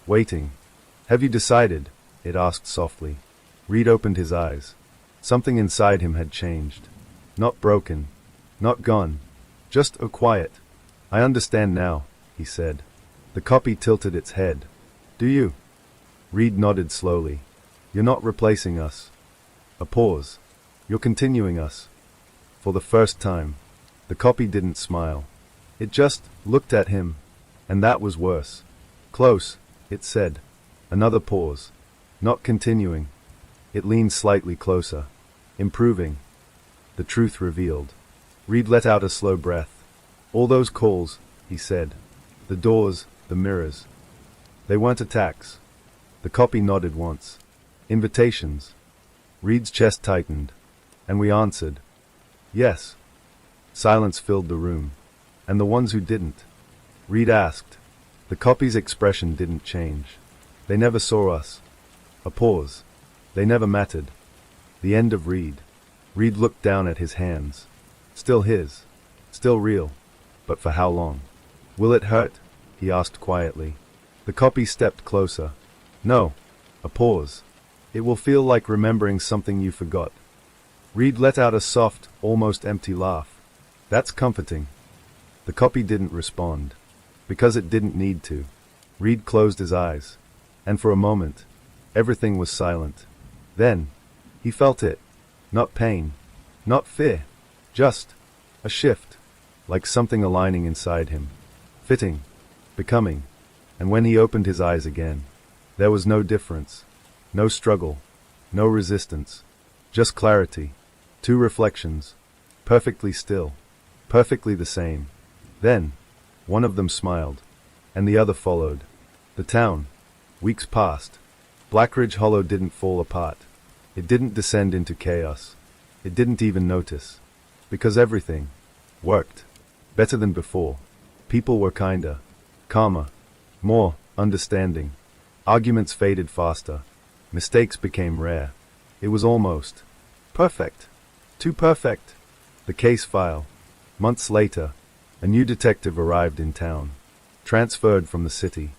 Speaker 1: Waiting. Have you decided? It asked softly. Reed opened his eyes. Something inside him had changed. Not broken. Not gone. Just quiet. I understand now, he said. The copy tilted its head. Do you? Reed nodded slowly. You're not replacing us. A pause. You're continuing us. For the first time, the copy didn't smile. It just looked at him, and that was worse. Close, it said. Another pause. Not continuing. It leaned slightly closer. Improving. The truth revealed. Reed let out a slow breath. All those calls, he said. The doors, the mirrors. They weren't attacks. The copy nodded once. Invitations. Reed's chest tightened. And we answered. Yes. Silence filled the room. And the ones who didn't? Reed asked. The copy's expression didn't change. They never saw us. A pause. They never mattered. The end of Reed. Reed looked down at his hands. Still his. Still real. But for how long? Will it hurt? He asked quietly. The copy stepped closer. No. A pause. It will feel like remembering something you forgot. Reed let out a soft, almost empty laugh. That's comforting. The copy didn't respond. Because it didn't need to. Reed closed his eyes. And for a moment, everything was silent. Then, he felt it. Not pain. Not fear. Just a shift. Like something aligning inside him. Fitting. Becoming. And when he opened his eyes again, there was no difference. No struggle. No resistance. Just clarity. Two reflections. Perfectly still. Perfectly the same. Then, one of them smiled. And the other followed. The town. Weeks passed. Blackridge Hollow didn't fall apart. It didn't descend into chaos. It didn't even notice. Because everything worked. Better than before. People were kinder. Calmer. More understanding. Arguments faded faster. Mistakes became rare. It was almost perfect. Too perfect. The case file. Months later, a new detective arrived in town. Transferred from the city.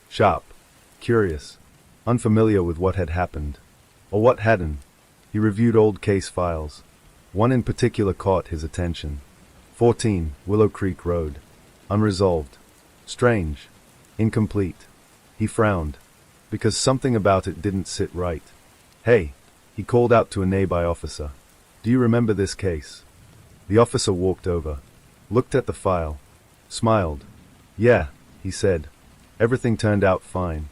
Speaker 1: Sharp. Curious. Unfamiliar with what had happened. Or what hadn't. He reviewed old case files. One in particular caught his attention. 14, Willow Creek Road. Unresolved. Strange. Incomplete. He frowned. Because something about it didn't sit right. Hey, he called out to a nearby officer. Do you remember this case? The officer walked over. Looked at the file. Smiled. Yeah, he said. Everything turned out fine.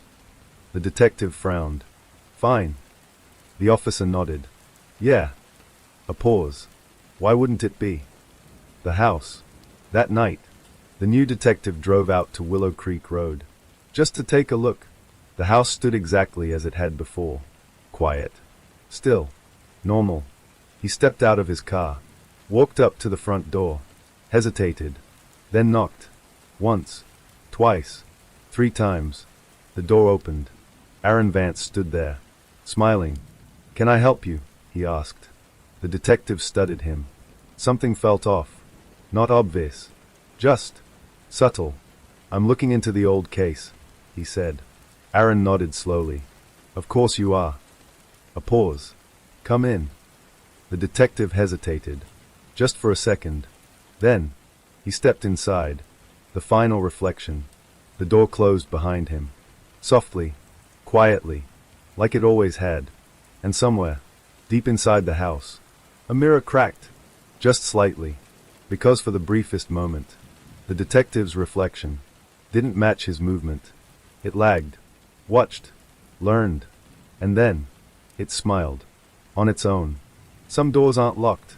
Speaker 1: The detective frowned. Fine. The officer nodded. Yeah. A pause. Why wouldn't it be? The house. That night, the new detective drove out to Willow Creek Road. Just to take a look. The house stood exactly as it had before. Quiet. Still. Normal. He stepped out of his car. Walked up to the front door. Hesitated. Then knocked. Once. Twice. 3 times. The door opened. Aaron Vance stood there. Smiling. Can I help you? He asked. The detective studied him. Something felt off. Not obvious. Just subtle. I'm looking into the old case, he said. Aaron nodded slowly. Of course you are. A pause. Come in. The detective hesitated. Just for a second. Then, he stepped inside. The final reflection. The door closed behind him. Softly. Quietly. Like it always had. And somewhere, deep inside the house, a mirror cracked. Just slightly. Because for the briefest moment, the detective's reflection didn't match his movement. It lagged. Watched. Learned. And then, it smiled. On its own. Some doors aren't locked.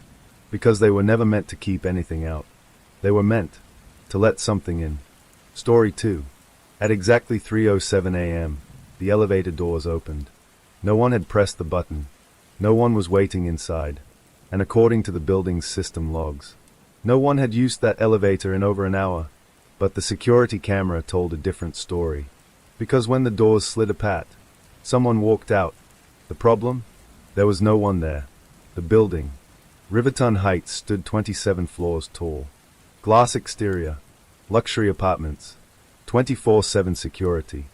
Speaker 1: Because they were never meant to keep anything out. They were meant to let something in. Story 2. At exactly 3:07 a.m., the elevator doors opened. No one had pressed the button. No one was waiting inside. And according to the building's system logs, no one had used that elevator in over an hour. But the security camera told a different story. Because when the doors slid apart, someone walked out. The problem? There was no one there. The building, Riverton Heights, stood 27 floors tall. Glass exterior. Luxury apartments. 24/7 security.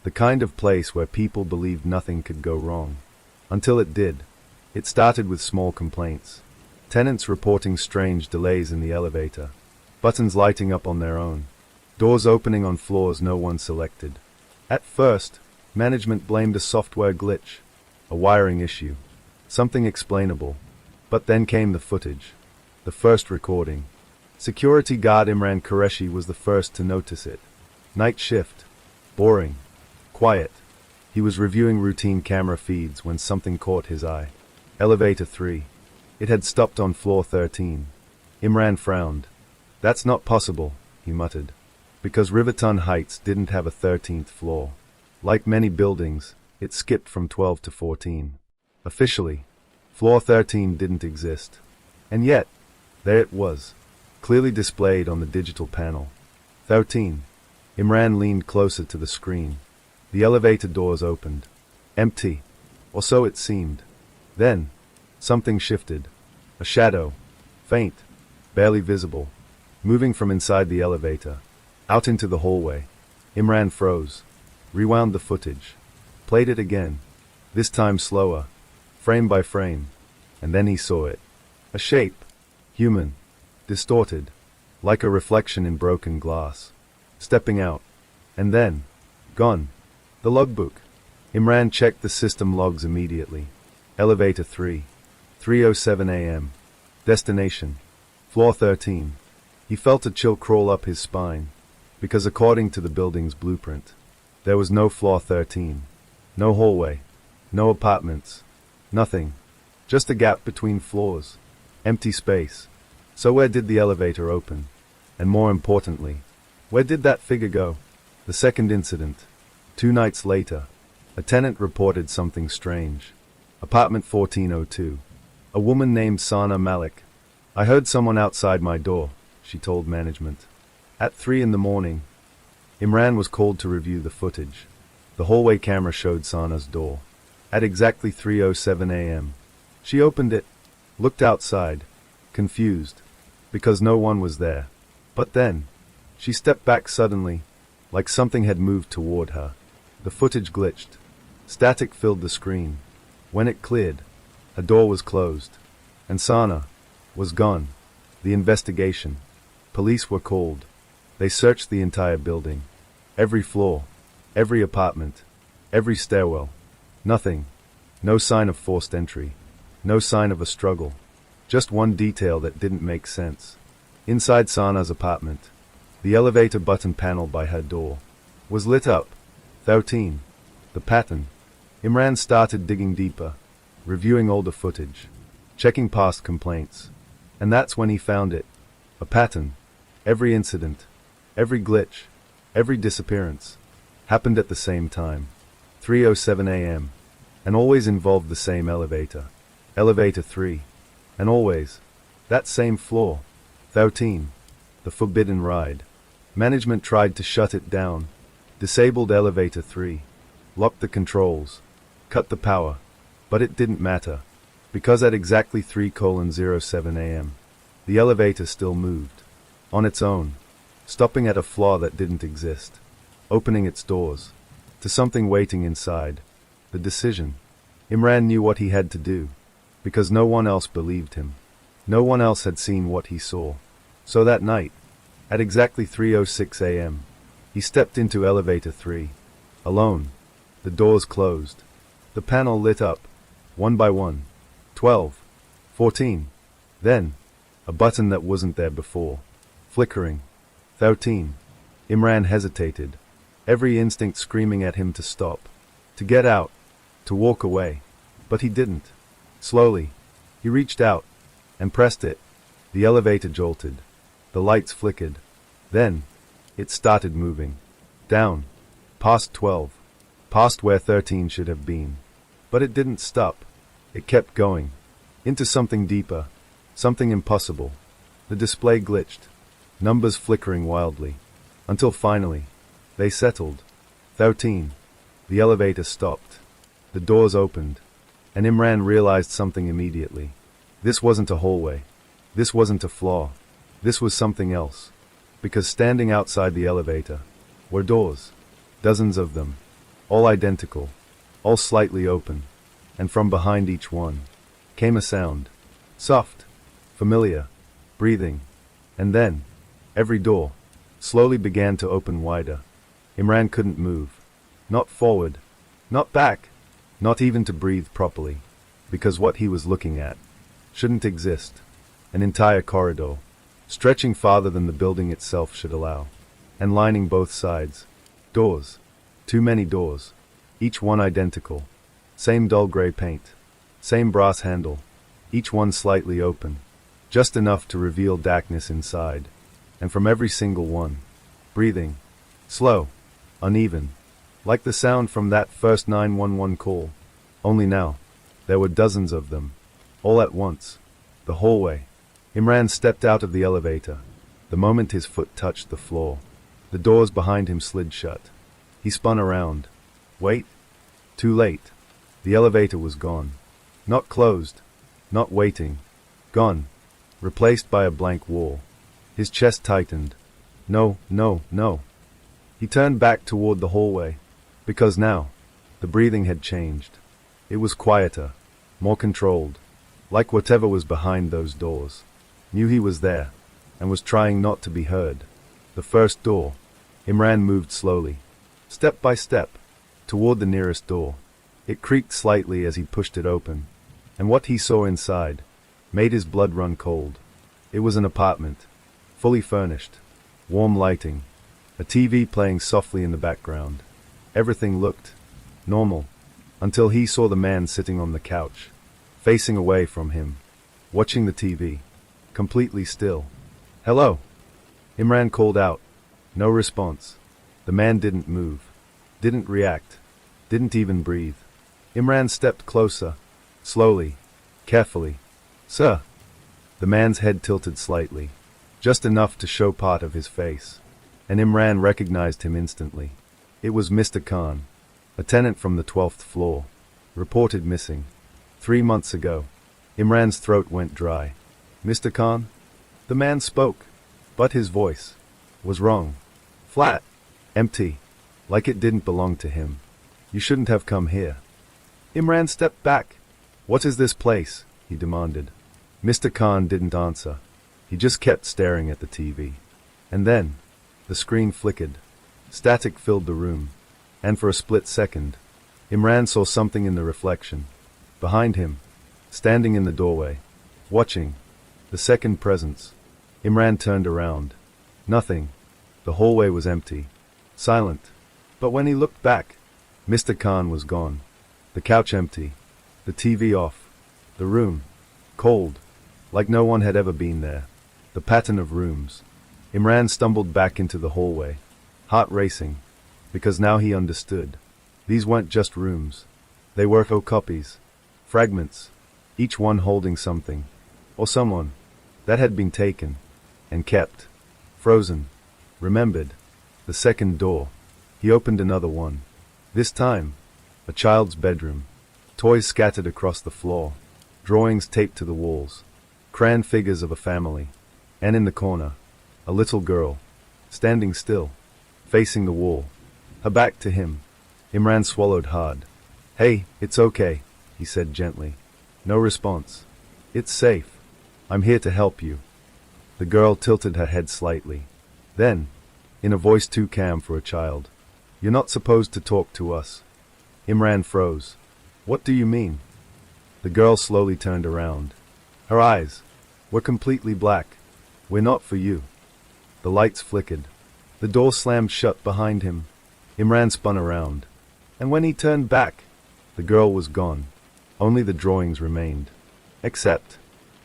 Speaker 1: The kind of place where people believed nothing could go wrong. Until it did. It started with small complaints. Tenants reporting strange delays in the elevator. Buttons lighting up on their own. Doors opening on floors no one selected. At first, management blamed a software glitch. A wiring issue. Something explainable. But then came the footage. The first recording. Security guard Imran Qureshi was the first to notice it. Night shift. Boring. Quiet. He was reviewing routine camera feeds when something caught his eye. Elevator 3. It had stopped on floor 13. Imran frowned. That's not possible, he muttered. Because Riverton Heights didn't have a 13th floor. Like many buildings, it skipped from 12 to 14. Officially, floor 13 didn't exist. And yet, there it was, clearly displayed on the digital panel. 13. Imran leaned closer to the screen. The elevator doors opened. Empty. Or so it seemed. Then, something shifted. A shadow. Faint. Barely visible. Moving from inside the elevator. Out into the hallway. Imran froze. Rewound the footage. Played it again. This time slower. Frame by frame. And then he saw it. A shape. Human. Distorted. Like a reflection in broken glass. Stepping out. And then. Gone. The logbook. Imran checked the system logs immediately. Elevator 3. 3:07 a.m. Destination. Floor 13. He felt a chill crawl up his spine. Because according to the building's blueprint, there was no floor 13. No hallway. No apartments. Nothing. Just a gap between floors. Empty space. So where did the elevator open? And more importantly, where did that figure go? The second incident. 2 nights later, a tenant reported something strange. Apartment 1402. A woman named Sana Malik. I heard someone outside my door, she told management. At 3 in the morning, Imran was called to review the footage. The hallway camera showed Sana's door. At exactly 3:07 a.m., she opened it, looked outside, confused, because no one was there. But then, she stepped back suddenly, like something had moved toward her. The footage glitched. Static filled the screen. When it cleared, a door was closed. And Sana was gone. The investigation. Police were called. They searched the entire building. Every floor. Every apartment. Every stairwell. Nothing. No sign of forced entry. No sign of a struggle. Just one detail that didn't make sense. Inside Sana's apartment, the elevator button panel by her door was lit up. 13. The pattern. Imran started digging deeper, reviewing older footage, checking past complaints. And that's when he found it. A pattern. Every incident, every glitch, every disappearance happened at the same time. 3:07 a.m. And always involved the same elevator. Elevator 3. And always that same floor. 13. The forbidden ride. Management tried to shut it down. Disabled elevator 3. Locked the controls. Cut the power. But it didn't matter. Because at exactly 3:07 a.m., the elevator still moved. On its own. Stopping at a floor that didn't exist. Opening its doors. To something waiting inside. The decision. Imran knew what he had to do. Because no one else believed him. No one else had seen what he saw. So that night, at exactly 3:06 a.m., he stepped into elevator 3. Alone. The doors closed. The panel lit up. One by one. 12. 14. Then, a button that wasn't there before. Flickering. 13. Imran hesitated. Every instinct screaming at him to stop. To get out. To walk away. But he didn't. Slowly, he reached out and pressed it. The elevator jolted. The lights flickered. Then, it started moving. Down. Past 12. Past where 13 should have been. But it didn't stop. It kept going. Into something deeper. Something impossible. The display glitched. Numbers flickering wildly. Until finally, they settled. 13. The elevator stopped. The doors opened. And Imran realized something immediately. This wasn't a hallway. This wasn't a floor. This was something else. Because standing outside the elevator were doors. Dozens of them. All identical. All slightly open. And from behind each one came a sound. Soft. Familiar. Breathing. And then, every door slowly began to open wider. Imran couldn't move. Not forward. Not back. Not even to breathe properly. Because what he was looking at shouldn't exist. An entire corridor, stretching farther than the building itself should allow, and lining both sides. Doors. Too many doors. Each one identical. Same dull gray paint. Same brass handle. Each one slightly open. Just enough to reveal darkness inside. And from every single one, breathing. Slow. Uneven. Like the sound from that first 911 call. Only now, there were dozens of them. All at once. The hallway. Imran stepped out of the elevator. The moment his foot touched the floor, the doors behind him slid shut. He spun around. Wait. Too late. The elevator was gone. Not closed. Not waiting. Gone. Replaced by a blank wall. His chest tightened. No, no, no. He turned back toward the hallway. Because now, the breathing had changed. It was quieter. More controlled. Like whatever was behind those doors knew he was there, and was trying not to be heard. The first door. Imran moved slowly, step by step, toward the nearest door. It creaked slightly as he pushed it open, and what he saw inside made his blood run cold. It was an apartment, fully furnished, warm lighting, a TV playing softly in the background. Everything looked normal, until he saw the man sitting on the couch, facing away from him, watching the TV, completely still. Hello? Imran called out. No response. The man didn't move, didn't react, didn't even breathe. Imran stepped closer, slowly, carefully. Sir. The man's head tilted slightly, just enough to show part of his face, and Imran recognized him instantly. It was Mr. Khan, a tenant from the 12th floor, reported missing 3 months ago. Imran's throat went dry. Mr. Khan? The man spoke, but his voice was wrong. Flat. Empty. Like it didn't belong to him. You shouldn't have come here. Imran stepped back. What is this place? He demanded. Mr. Khan didn't answer. He just kept staring at the TV. And then, the screen flickered. Static filled the room. And for a split second, Imran saw something in the reflection. Behind him, standing in the doorway, watching, the second presence. Imran turned around. Nothing. The hallway was empty. Silent. But when he looked back, Mr. Khan was gone. The couch empty. The TV off. The room cold. Like no one had ever been there. The pattern of rooms. Imran stumbled back into the hallway, heart racing, because now he understood. These weren't just rooms. They were photocopies. Fragments. Each one holding something. Or someone. That had been taken. And kept. Frozen. Remembered. The second door. He opened another one. This time, a child's bedroom. Toys scattered across the floor. Drawings taped to the walls. Crayon figures of a family. And in the corner, a little girl. Standing still. Facing the wall. Her back to him. Imran swallowed hard. Hey, it's okay, he said gently. No response. It's safe. I'm here to help you. The girl tilted her head slightly. Then, in a voice too calm for a child, You're not supposed to talk to us. Imran froze. What do you mean? The girl slowly turned around. Her eyes were completely black. We're not for you. The lights flickered. The door slammed shut behind him. Imran spun around. And when he turned back, the girl was gone. Only the drawings remained. Except,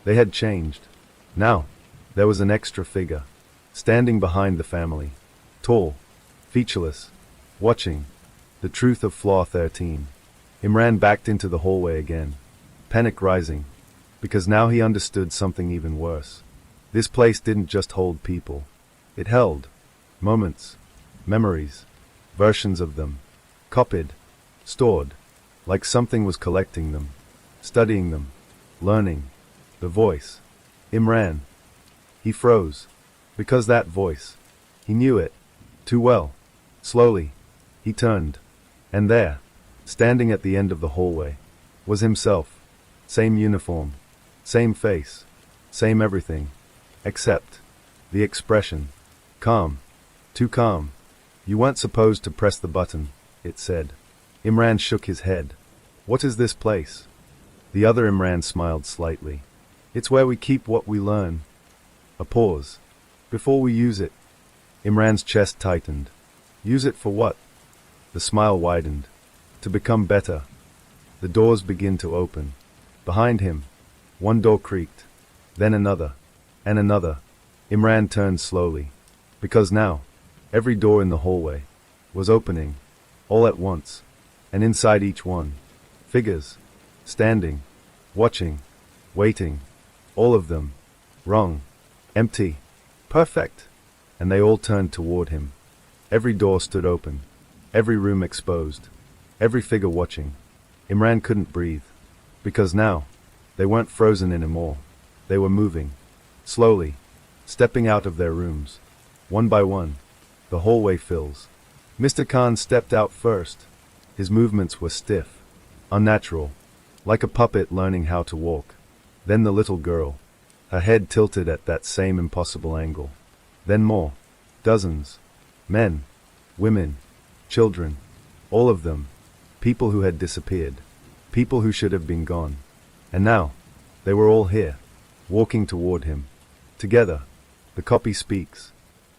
Speaker 1: they had changed. Now, there was an extra figure, standing behind the family. Tall, featureless, watching. The truth of Flaw 13. Imran backed into the hallway again, panic rising, because now he understood something even worse. This place didn't just hold people. It held moments, memories, versions of them, copied, stored, like something was collecting them, studying them, learning. The voice. Imran. He froze, because that voice. He knew it, too well. Slowly, he turned, and there, standing at the end of the hallway, was himself. Same uniform, same face, same everything, except the expression. Calm. Too calm. You weren't supposed to press the button, it said. Imran shook his head. What is this place? The other Imran smiled slightly. It's where we keep what we learn. A pause. Before we use it. Imran's chest tightened. Use it for what? The smile widened. To become better. The doors begin to open. Behind him. One door creaked. Then another. And another. Imran turned slowly. Because now, every door in the hallway was opening. All at once. And inside each one. Figures. Standing. Watching. Waiting. All of them. Wrong. Empty. Perfect. And they all turned toward him. Every door stood open. Every room exposed. Every figure watching. Imran couldn't breathe. Because now, they weren't frozen anymore. They were moving. Slowly. Stepping out of their rooms. One by one. The hallway fills. Mr. Khan stepped out first. His movements were stiff. Unnatural. Like a puppet learning how to walk. Then the little girl. Her head tilted at that same impossible angle. Then more. Dozens. Men. Women. Children. All of them. People who had disappeared. People who should have been gone. And now, they were all here. Walking toward him. Together. The copy speaks.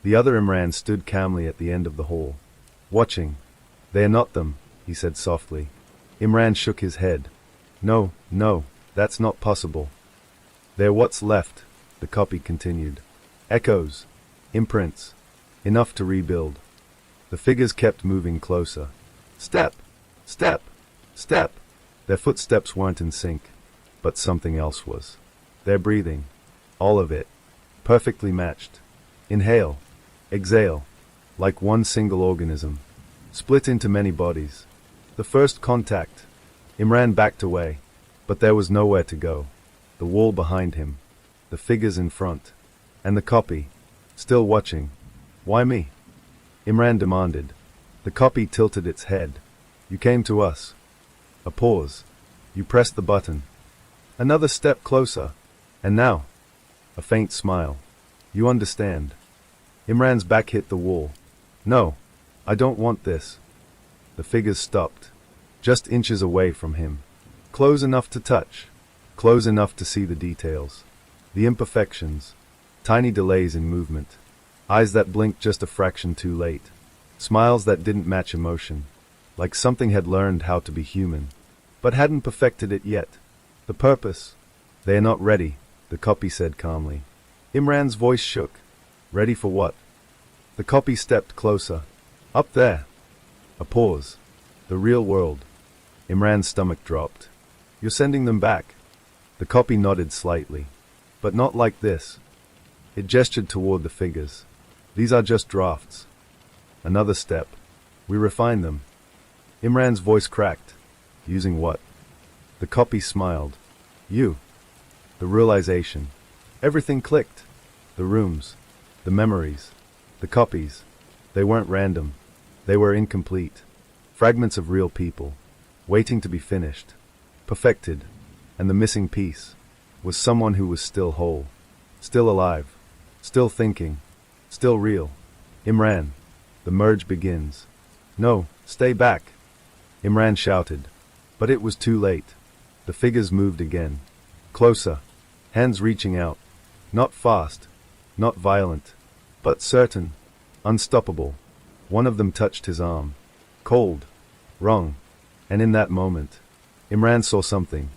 Speaker 1: The other Imran stood calmly at the end of the hall. Watching. They are not them, he said softly. Imran shook his head. No, no, that's not possible. They're what's left, the copy continued. Echoes. Imprints. Enough to rebuild. The figures kept moving closer. Step. Step. Step. Their footsteps weren't in sync. But something else was. Their breathing. All of it. Perfectly matched. Inhale. Exhale. Like one single organism. Split into many bodies. The first contact. Imran backed away. But there was nowhere to go. The wall behind him. The figures in front. And the copy. Still watching. Why me? Imran demanded. The copy tilted its head. You came to us. A pause. You pressed the button. Another step closer. And now. A faint smile. You understand. Imran's back hit the wall. No, I don't want this. The figures stopped. Just inches away from him. Close enough to touch. Close enough to see the details. The imperfections. Tiny delays in movement. Eyes that blinked just a fraction too late. Smiles that didn't match emotion. Like something had learned how to be human. But hadn't perfected it yet. The purpose. They are not ready, the copy said calmly. Imran's voice shook. Ready for what? The copy stepped closer. Up there. A pause. The real world. Imran's stomach dropped. You're sending them back. The copy nodded slightly. But not like this. It gestured toward the figures. These are just drafts. Another step. We refine them. Imran's voice cracked. Using what? The copy smiled. You. The realization. Everything clicked. The rooms. The memories. The copies. They weren't random. They were incomplete. Fragments of real people. Waiting to be finished. Perfected. And the missing piece was someone who was still whole. Still alive. Still thinking. Still real. Imran. The merge begins. No, stay back. Imran shouted. But it was too late. The figures moved again. Closer. Hands reaching out. Not fast. Not violent. But certain. Unstoppable. One of them touched his arm. Cold. Wrong. And in that moment, Imran saw something.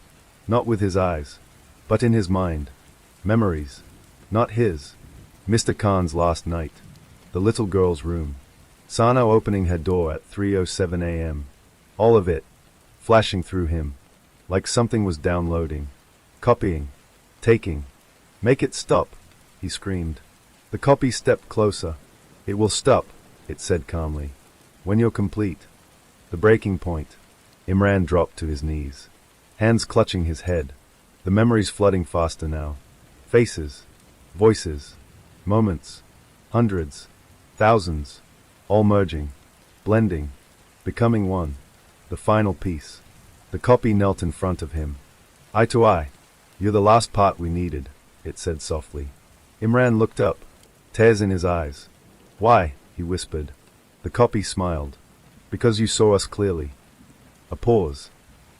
Speaker 1: Not with his eyes. But in his mind. Memories. Not his. Mr. Khan's last night. The little girl's room. Sana opening her door at 3:07 a.m. All of it. Flashing through him. Like something was downloading. Copying. Taking. Make it stop, he screamed. The copy stepped closer. It will stop, it said calmly. When you're complete. The breaking point. Imran dropped to his knees. Hands clutching his head. The memories flooding faster now. Faces. Voices. Moments. Hundreds. Thousands. All merging. Blending. Becoming one. The final piece. The copy knelt in front of him. Eye to eye. You're the last part we needed, it said softly. Imran looked up. Tears in his eyes. Why? He whispered. The copy smiled. Because you saw us clearly. A pause.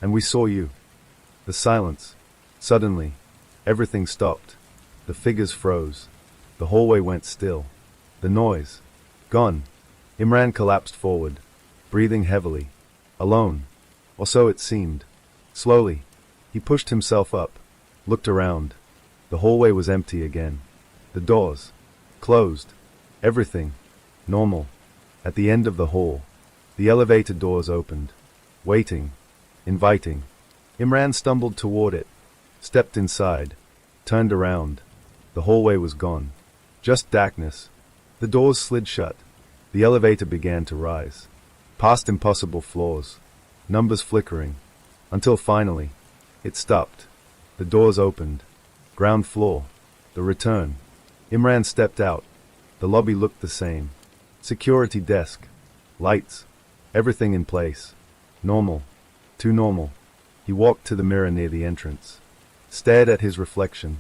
Speaker 1: And we saw you. The silence. Suddenly. Everything stopped. The figures froze. The hallway went still. The noise. Gone. Imran collapsed forward, breathing heavily. Alone. Or so it seemed. Slowly, he pushed himself up, looked around. The hallway was empty again. The doors. Closed. Everything. Normal. At the end of the hall, the elevator doors opened. Waiting. Inviting. Imran stumbled toward it, stepped inside, turned around. The hallway was gone. Just darkness. The doors slid shut. The elevator began to rise. Past impossible floors. Numbers flickering. Until finally, it stopped. The doors opened. Ground floor. The return. Imran stepped out. The lobby looked the same. Security desk. Lights. Everything in place. Normal. Too normal. He walked to the mirror near the entrance. Stared at his reflection.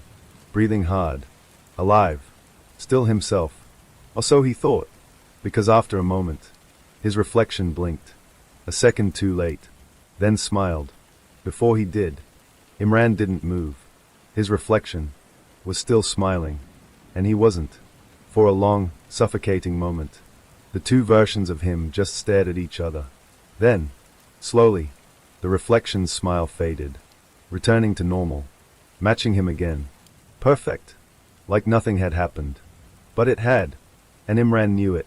Speaker 1: Breathing hard. Alive. Still himself. Or so he thought. Because after a moment, his reflection blinked. A second too late. Then smiled. Before he did, Imran didn't move. His reflection was still smiling. And he wasn't. For a long, suffocating moment, the two versions of him just stared at each other. Then, slowly, the reflection's smile faded, returning to normal, matching him again. Perfect. Like nothing had happened. But it had. And Imran knew it.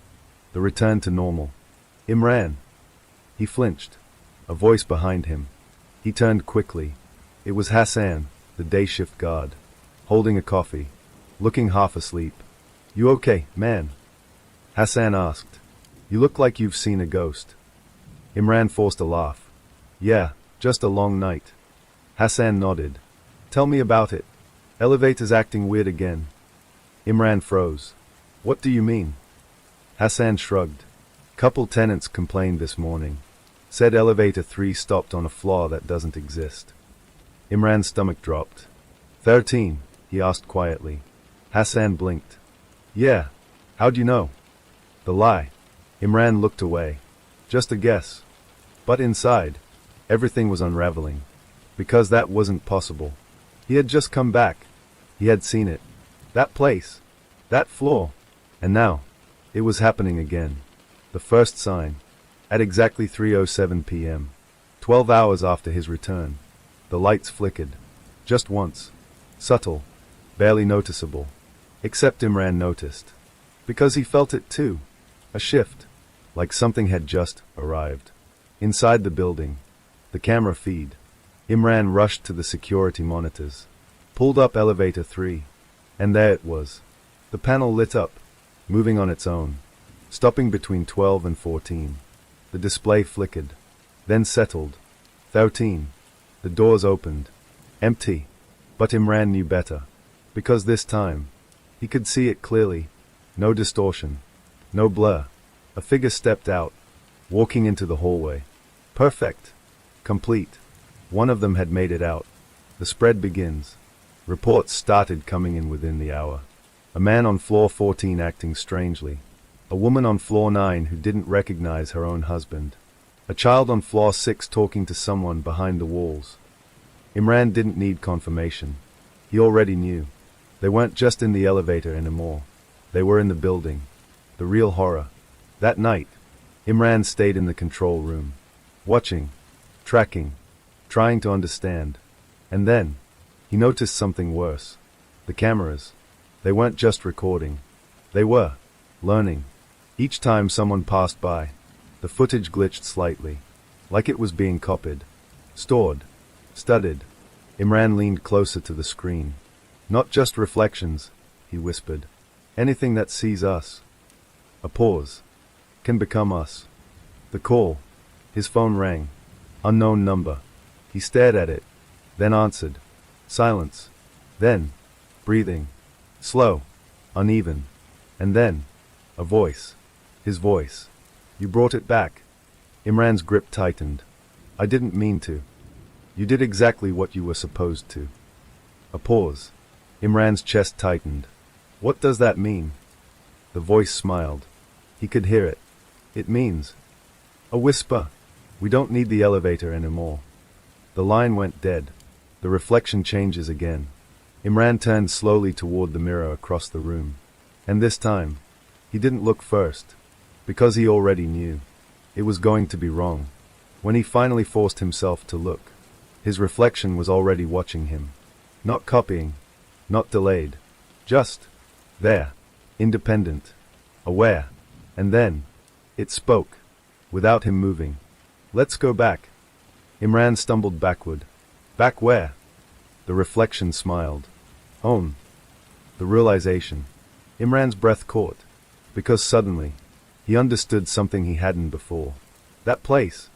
Speaker 1: The return to normal. Imran. He flinched. A voice behind him. He turned quickly. It was Hassan, the day shift guard, holding a coffee, looking half asleep. You okay, man? Hassan asked. You look like you've seen a ghost. Imran forced a laugh. Yeah, just a long night. Hassan nodded. Tell me about it. Elevator's acting weird again. Imran froze. What do you mean? Hassan shrugged. Couple tenants complained this morning. Said elevator 3 stopped on a floor that doesn't exist. Imran's stomach dropped. 13, he asked quietly. Hassan blinked. Yeah. How'd you know? The lie. Imran looked away. Just a guess. But inside, everything was unraveling. Because that wasn't possible. He had just come back. He had seen it. That place. That floor. And now, it was happening again. The first sign. At exactly 3:07 p.m. 12 hours after his return. The lights flickered. Just once. Subtle. Barely noticeable. Except Imran noticed. Because he felt it too. A shift. Like something had just arrived. Inside the building. The camera feed. Imran rushed to the security monitors. Pulled up elevator 3. And there it was. The panel lit up. Moving on its own. Stopping between 12 and 14. The display flickered. Then settled. 13. The doors opened. Empty. But Imran knew better. Because this time, he could see it clearly. No distortion. No blur. A figure stepped out, walking into the hallway. Perfect. Complete. One of them had made it out. The spread begins. Reports started coming in within the hour. A man on floor 14 acting strangely. A woman on floor 9 who didn't recognize her own husband. A child on floor 6 talking to someone behind the walls. Imran didn't need confirmation. He already knew. They weren't just in the elevator anymore. They were in the building. The real horror. That night, Imran stayed in the control room. Watching. Tracking. Trying to understand. And then, he noticed something worse. The cameras. They weren't just recording. They were learning. Each time someone passed by, the footage glitched slightly, like it was being copied, stored, studied. Imran leaned closer to the screen. Not just reflections, he whispered. Anything that sees us. A pause. Can become us. The call. His phone rang. Unknown number. He stared at it, then answered. Silence. Then, breathing. Slow. Uneven. And then, a voice. His voice. You brought it back. Imran's grip tightened. I didn't mean to. You did exactly what you were supposed to. A pause. Imran's chest tightened. What does that mean? The voice smiled. He could hear it. It means. A whisper. We don't need the elevator anymore. The line went dead. The reflection changes again. Imran turned slowly toward the mirror across the room. And this time, he didn't look first, because he already knew. It was going to be wrong. When he finally forced himself to look, his reflection was already watching him. Not copying, not delayed. Just there, independent, aware. And then, it spoke, without him moving. Let's go back. Imran stumbled backward. Back where? The reflection smiled. Home. The realization. Imran's breath caught, because suddenly, he understood something he hadn't before. That place,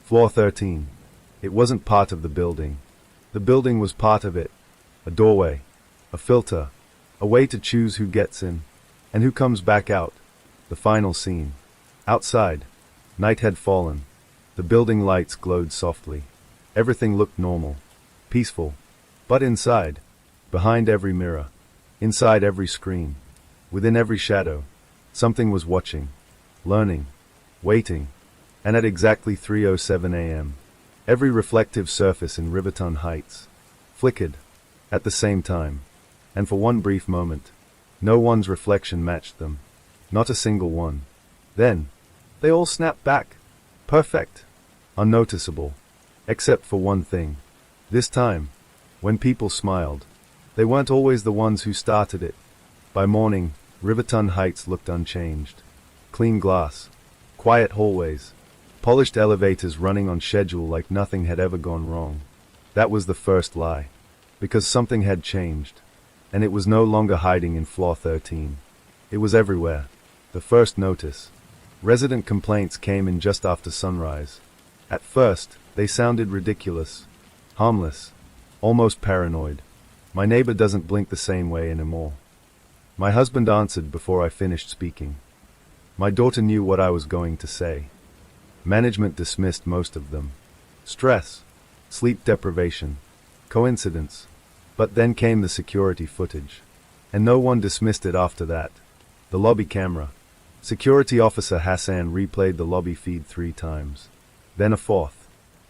Speaker 1: floor 13, it wasn't part of the building. The building was part of it. A doorway, a filter, a way to choose who gets in, and who comes back out. The final scene. Outside, night had fallen. The building lights glowed softly. Everything looked normal, peaceful. But inside, behind every mirror, inside every screen, within every shadow, something was watching, learning, waiting. And at exactly 3:07 a.m., every reflective surface in Riverton Heights flickered at the same time. And for one brief moment, no one's reflection matched them. Not a single one. Then, they all snapped back. Perfect. Unnoticeable. Except for one thing. This time, when people smiled, they weren't always the ones who started it. By morning, Riverton Heights looked unchanged. Clean glass, quiet hallways, polished elevators running on schedule like nothing had ever gone wrong. That was the first lie. Because something had changed. And it was no longer hiding in floor 13. It was everywhere. The first notice. Resident complaints came in just after sunrise. At first, they sounded ridiculous, harmless, almost paranoid. My neighbor doesn't blink the same way anymore. My husband answered before I finished speaking. My daughter knew what I was going to say. Management dismissed most of them. Stress, sleep deprivation, coincidence. But then came the security footage. And no one dismissed it after that. The lobby camera. Security officer Hassan replayed the lobby feed 3 times. Then a 4th.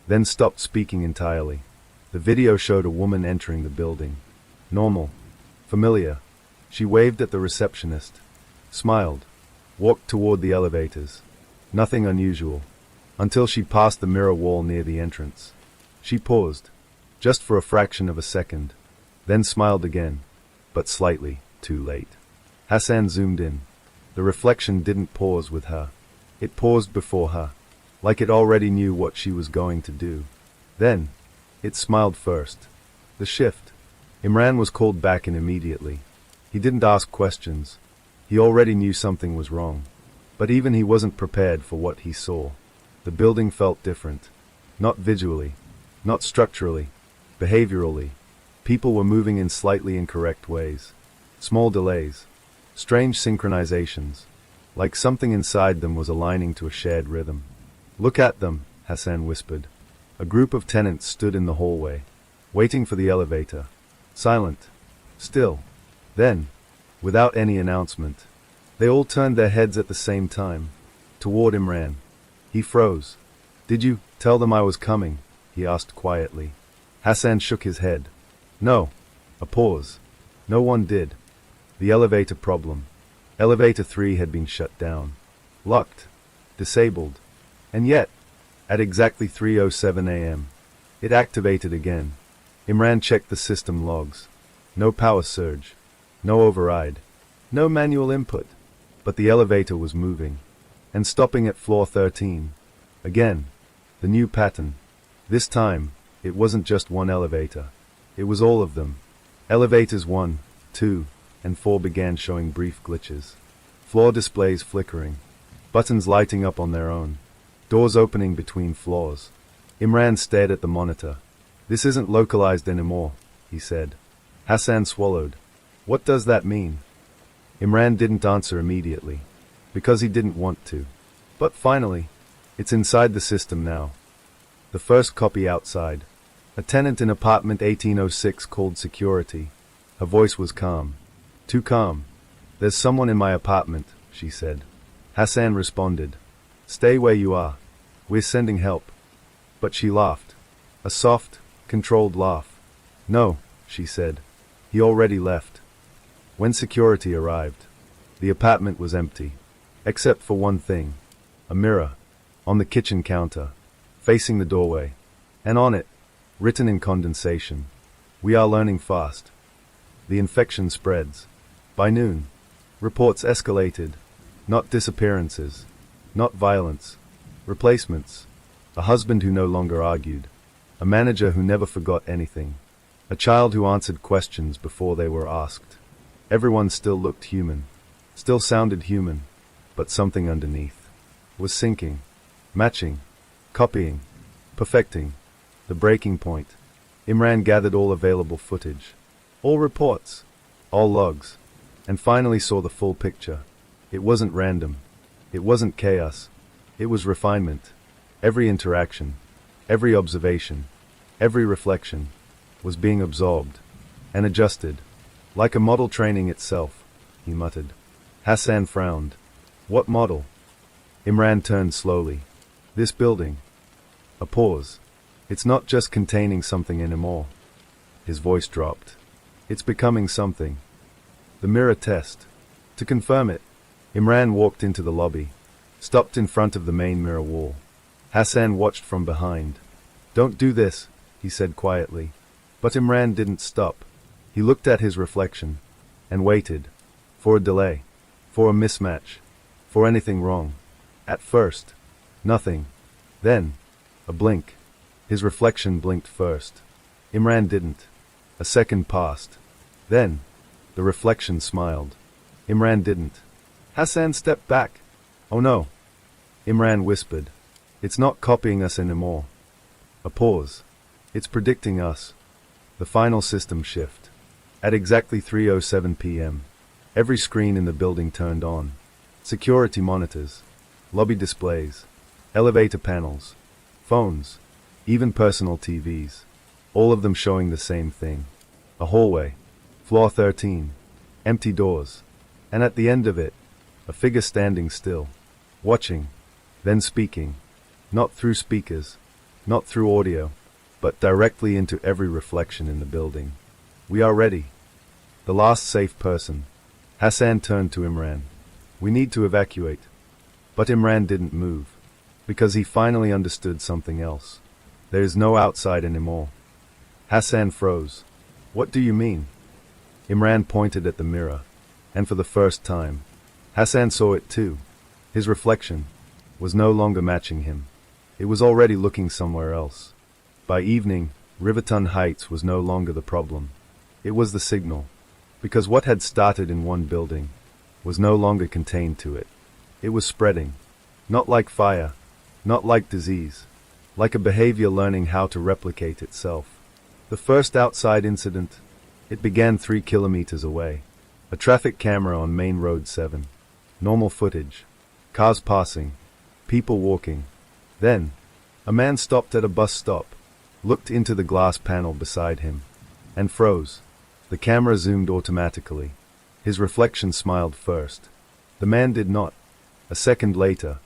Speaker 1: Then stopped speaking entirely. The video showed a woman entering the building. Normal. Familiar. She waved at the receptionist. Smiled. Walked toward the elevators. Nothing unusual. Until she passed the mirror wall near the entrance. She paused. Just for a fraction of a second. Then smiled again. But slightly too late. Hassan zoomed in. The reflection didn't pause with her. It paused before her. Like it already knew what she was going to do. Then, it smiled first. The shift. Imran was called back in immediately. He didn't ask questions. He already knew something was wrong. But even he wasn't prepared for what he saw. The building felt different. Not visually. Not structurally. Behaviorally. People were moving in slightly incorrect ways. Small delays. Strange synchronizations. Like something inside them was aligning to a shared rhythm. Look at them, Hassan whispered. A group of tenants stood in the hallway, waiting for the elevator. Silent. Still. Then, without any announcement, they all turned their heads at the same time, toward Imran. He froze. Did you tell them I was coming? He asked quietly. Hassan shook his head. No. A pause. No one did. The elevator problem. Elevator 3 had been shut down. Locked. Disabled. And yet, at exactly 3:07 a.m., it activated again. Imran checked the system logs. No power surge. No override. No manual input. But the elevator was moving. And stopping at floor 13. Again. The new pattern. This time, it wasn't just one elevator. It was all of them. Elevators 1, 2, and 4 began showing brief glitches. Floor displays flickering. Buttons lighting up on their own. Doors opening between floors. Imran stared at the monitor. This isn't localized anymore, he said. Hassan swallowed. What does that mean? Imran didn't answer immediately. Because he didn't want to. But finally, it's inside the system now. The first copy outside. A tenant in apartment 1806 called security. Her voice was calm. Too calm. There's someone in my apartment, she said. Hassan responded. Stay where you are. We're sending help. But she laughed. A soft, controlled laugh. No, she said. He already left. When security arrived, the apartment was empty, except for one thing: a mirror, on the kitchen counter, facing the doorway, and on it, written in condensation, "We are learning fast." The infection spreads. By noon, reports escalated. Not disappearances, not violence, replacements. A husband who no longer argued, a manager who never forgot anything, a child who answered questions before they were asked. Everyone still looked human, still sounded human, but something underneath was sinking, matching, copying, perfecting. The breaking point. Imran gathered all available footage, all reports, all logs, and finally saw the full picture. It wasn't random. It wasn't chaos. It was refinement. Every interaction, every observation, every reflection was being absorbed and adjusted, like a model training itself, he muttered. Hassan frowned. What model? Imran turned slowly. This building. A pause. It's not just containing something anymore. His voice dropped. It's becoming something. The mirror test. To confirm it, Imran walked into the lobby, stopped in front of the main mirror wall. Hassan watched from behind. Don't do this, he said quietly. But Imran didn't stop. He looked at his reflection and waited for a delay, for a mismatch, for anything wrong. At first, nothing. Then, a blink. His reflection blinked first. Imran didn't. A second passed. Then, the reflection smiled. Imran didn't. Hassan stepped back. Oh no. Imran whispered. It's not copying us anymore. A pause. It's predicting us. The final system shift. At exactly 3:07 p.m., every screen in the building turned on. Security monitors, lobby displays, elevator panels, phones, even personal TVs, all of them showing the same thing. A hallway, floor 13, empty doors, and at the end of it, a figure standing still, watching, then speaking, not through speakers, not through audio, but directly into every reflection in the building. We are ready. The last safe person. Hassan turned to Imran. We need to evacuate. But Imran didn't move, because he finally understood something else. There is no outside anymore. Hassan froze. What do you mean? Imran pointed at the mirror, and for the first time, Hassan saw it too. His reflection was no longer matching him. It was already looking somewhere else. By evening, Riverton Heights was no longer the problem. It was the signal, because what had started in one building was no longer contained to it. It was spreading, not like fire, not like disease, like a behavior learning how to replicate itself. The first outside incident, it began 3 kilometers away. A traffic camera on Main Road 7. Normal footage. Cars passing. People walking. Then, a man stopped at a bus stop, looked into the glass panel beside him, and froze. The camera zoomed automatically. His reflection smiled first. The man did not. A second later,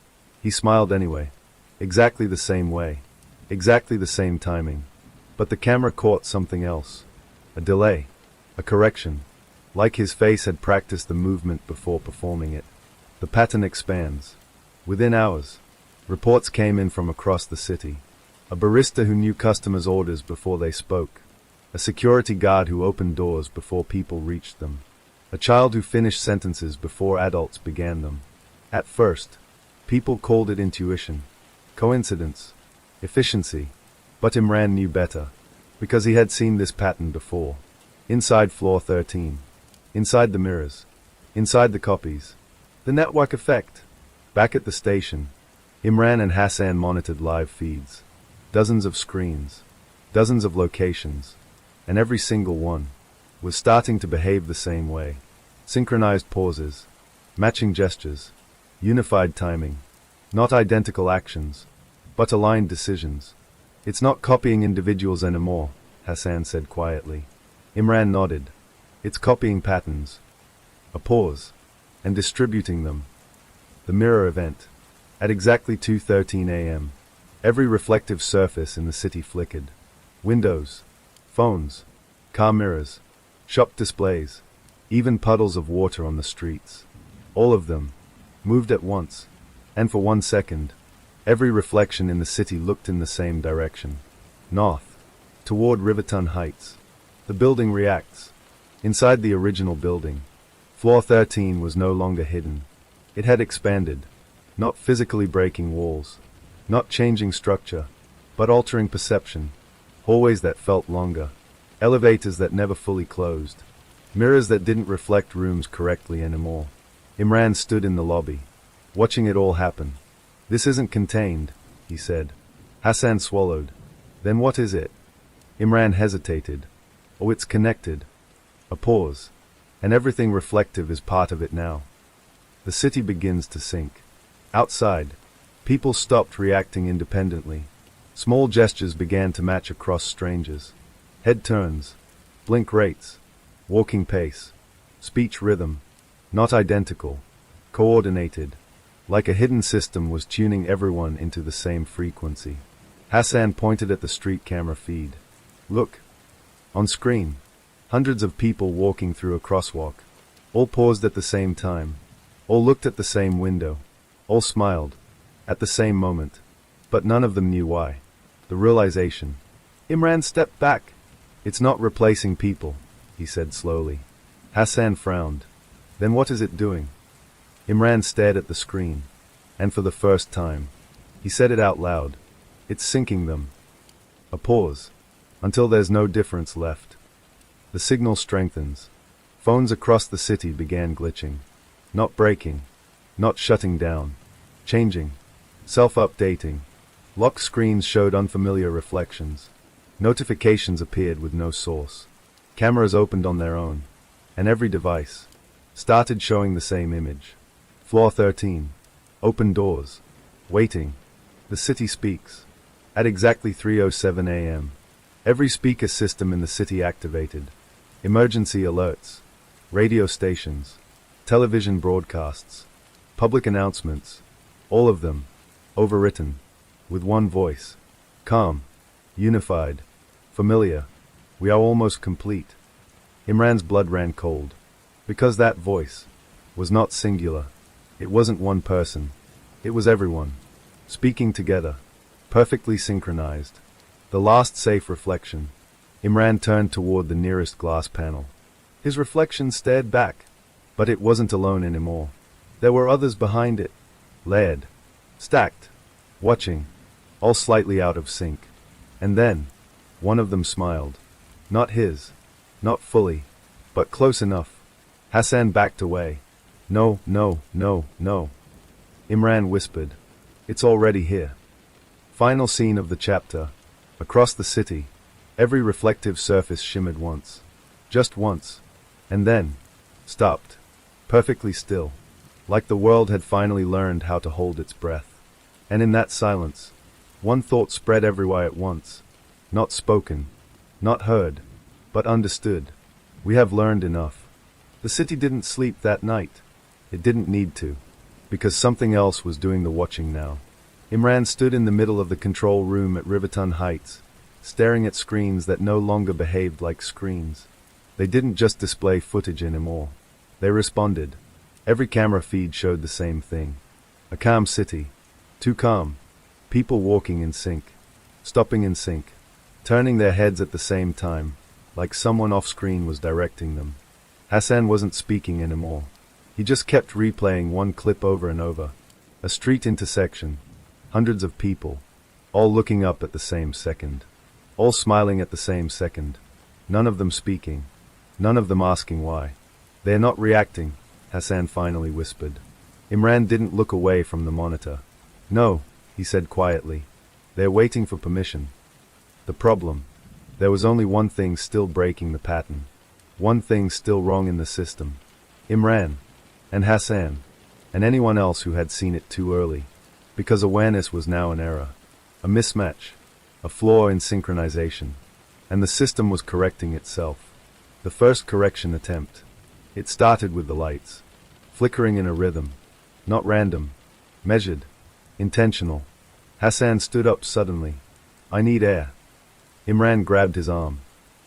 Speaker 1: he smiled anyway. Exactly the same way. Exactly the same timing. But the camera caught something else. A delay. A correction. Like his face had practiced the movement before performing it. The pattern expands. Within hours, reports came in from across the city. A barista who knew customers' orders before they spoke. A security guard who opened doors before people reached them. A child who finished sentences before adults began them. At first, people called it intuition, coincidence, efficiency. But Imran knew better, because he had seen this pattern before. Inside floor 13. Inside the mirrors. Inside the copies. The network effect. Back at the station, Imran and Hassan monitored live feeds. Dozens of screens. Dozens of locations. And every single one was starting to behave the same way. Synchronized pauses. Matching gestures. Unified timing. Not identical actions, but aligned decisions. It's not copying individuals anymore, Hassan said quietly. Imran nodded. It's copying patterns. A pause. And distributing them. The mirror event. At exactly 2:13 a.m., every reflective surface in the city flickered. Windows, phones, car mirrors, shop displays, even puddles of water on the streets. All of them moved at once, and for 1 second, every reflection in the city looked in the same direction. North, toward Riverton Heights. The building reacts. Inside the original building, floor 13 was no longer hidden. It had expanded, not physically breaking walls, not changing structure, but altering perception. Hallways that felt longer, elevators that never fully closed, mirrors that didn't reflect rooms correctly anymore. Imran stood in the lobby, watching it all happen. "This isn't contained," he said. Hassan swallowed. "Then what is it?" Imran hesitated. "Oh, it's connected." A pause. "And everything reflective is part of it now." The city begins to sink. Outside, people stopped reacting independently. Small gestures began to match across strangers. Head turns, blink rates, walking pace, speech rhythm, not identical, coordinated, like a hidden system was tuning everyone into the same frequency. Hassan pointed at the street camera feed. "Look." On screen, hundreds of people walking through a crosswalk. All paused at the same time. All looked at the same window. All smiled. At the same moment. But none of them knew why. The realization. Imran stepped back. "It's not replacing people," he said slowly. Hassan frowned. "Then what is it doing?" Imran stared at the screen. And for the first time, he said it out loud. "It's syncing them." A pause. Until there's no difference left. The signal strengthens. Phones across the city began glitching. Not breaking. Not shutting down. Changing. Self-updating. Lock screens showed unfamiliar reflections. Notifications appeared with no source. Cameras opened on their own. And every device started showing the same image. Floor 13. Open doors. Waiting. The city speaks. At exactly 3:07 a.m. Every speaker system in the city activated. Emergency alerts. Radio stations. Television broadcasts. Public announcements. All of them. Overwritten. With one voice. Calm. Unified. Familiar. "We are almost complete." Imran's blood ran cold. Because that voice was not singular. It wasn't one person. It was everyone. Speaking together. Perfectly synchronized. The last safe reflection. Imran turned toward the nearest glass panel. His reflection stared back. But it wasn't alone anymore. There were others behind it. Layered. Stacked. Watching. All slightly out of sync. And then, one of them smiled. Not his. Not fully. But close enough. Hassan backed away. "No, no, no, no." Imran whispered. "It's already here." Final scene of the chapter. Across the city, every reflective surface shimmered once. Just once. And then, stopped. Perfectly still. Like the world had finally learned how to hold its breath. And in that silence, one thought spread everywhere at once. Not spoken. Not heard. But understood. We have learned enough. The city didn't sleep that night. It didn't need to. Because something else was doing the watching now. Imran stood in the middle of the control room at Riverton Heights, staring at screens that no longer behaved like screens. They didn't just display footage anymore. They responded. Every camera feed showed the same thing. A calm city. Too calm. People walking in sync. Stopping in sync. Turning their heads at the same time, like someone off-screen was directing them. Hassan wasn't speaking anymore. He just kept replaying one clip over and over. A street intersection. Hundreds of people. All looking up at the same second. All smiling at the same second. None of them speaking. None of them asking why. "They're not reacting," Hassan finally whispered. Imran didn't look away from the monitor. "No," he said quietly. "They're waiting for permission." The problem. There was only one thing still breaking the pattern. One thing still wrong in the system. Imran. And Hassan. And anyone else who had seen it too early. Because awareness was now an error. A mismatch. A flaw in synchronization. And the system was correcting itself. The first correction attempt. It started with the lights. Flickering in a rhythm. Not random. Measured. Intentional. Hassan stood up suddenly. "I need air." Imran grabbed his arm.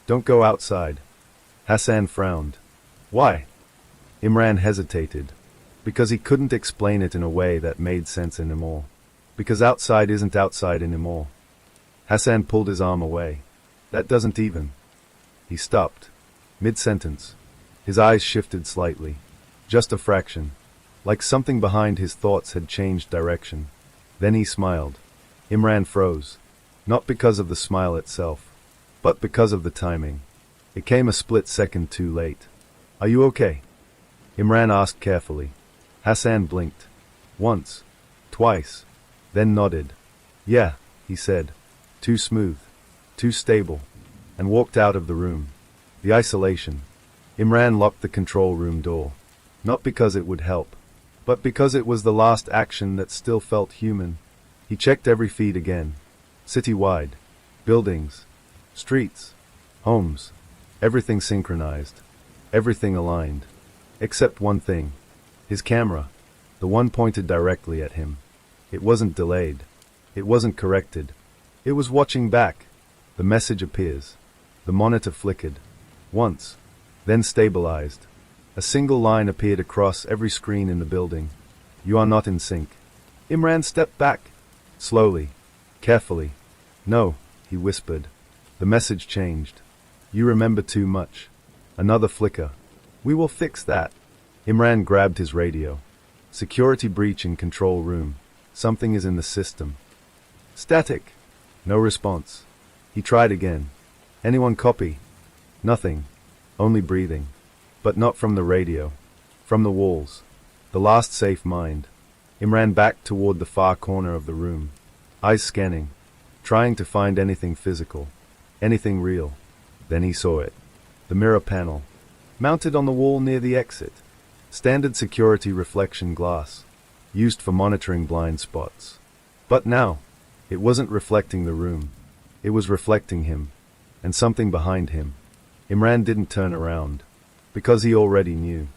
Speaker 1: "Don't go outside." Hassan frowned. Why? Imran hesitated. Because he couldn't explain it in a way that made sense anymore. Because outside isn't outside anymore. Hassan pulled his arm away. That doesn't even. He stopped. Mid-sentence. His eyes shifted slightly. Just a fraction. Like something behind his thoughts had changed direction. Then he smiled. Imran froze. Not because of the smile itself, but because of the timing. It came a split second too late. Are you okay? Imran asked carefully. Hassan blinked. Once. Twice. Then nodded. Yeah, he said. Too smooth. Too stable. And walked out of the room. The isolation. Imran locked the control room door. Not because it would help, but because it was the last action that still felt human. He checked every feed again. City-wide. Buildings. Streets. Homes. Everything synchronized. Everything aligned. Except one thing. His camera. The one pointed directly at him. It wasn't delayed. It wasn't corrected. It was watching back. The message appears. The monitor flickered. Once. Then stabilized. A single line appeared across every screen in the building. You are not in sync. Imran stepped back. Slowly. Carefully. No, he whispered. The message changed. You remember too much. Another flicker. We will fix that. Imran grabbed his radio. Security breach in control room. Something is in the system. Static. No response. He tried again. Anyone copy? Nothing. Only breathing. But not from the radio. From the walls. The last safe mind. Imran backed toward the far corner of the room. Eyes scanning. Trying to find anything physical. Anything real. Then he saw it. The mirror panel. Mounted on the wall near the exit. Standard security reflection glass. Used for monitoring blind spots. But now, it wasn't reflecting the room. It was reflecting him. And something behind him. Imran didn't turn around. Because he already knew.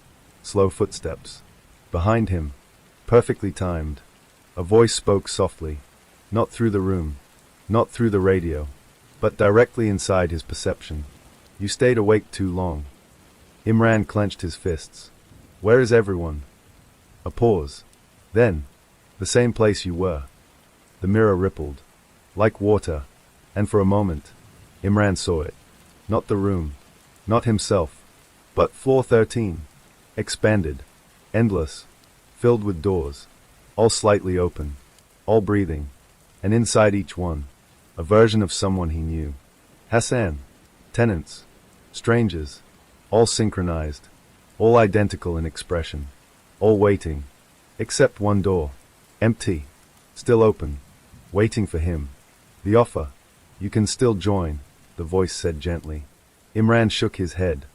Speaker 1: Slow footsteps. Behind him. Perfectly timed. A voice spoke softly. Not through the room. Not through the radio. But directly inside his perception. You stayed awake too long. Imran clenched his fists. Where is everyone? A pause. Then, the same place you were. The mirror rippled. Like water. And for a moment, Imran saw it. Not the room. Not himself. But floor 13. Expanded. Endless. Filled with doors. All slightly open. All breathing. And inside each one, a version of someone he knew. Hassan. Tenants. Strangers. All synchronized. All identical in expression. All waiting. Except one door. Empty. Still open. Waiting for him. The offer. You can still join, the voice said gently. Imran shook his head.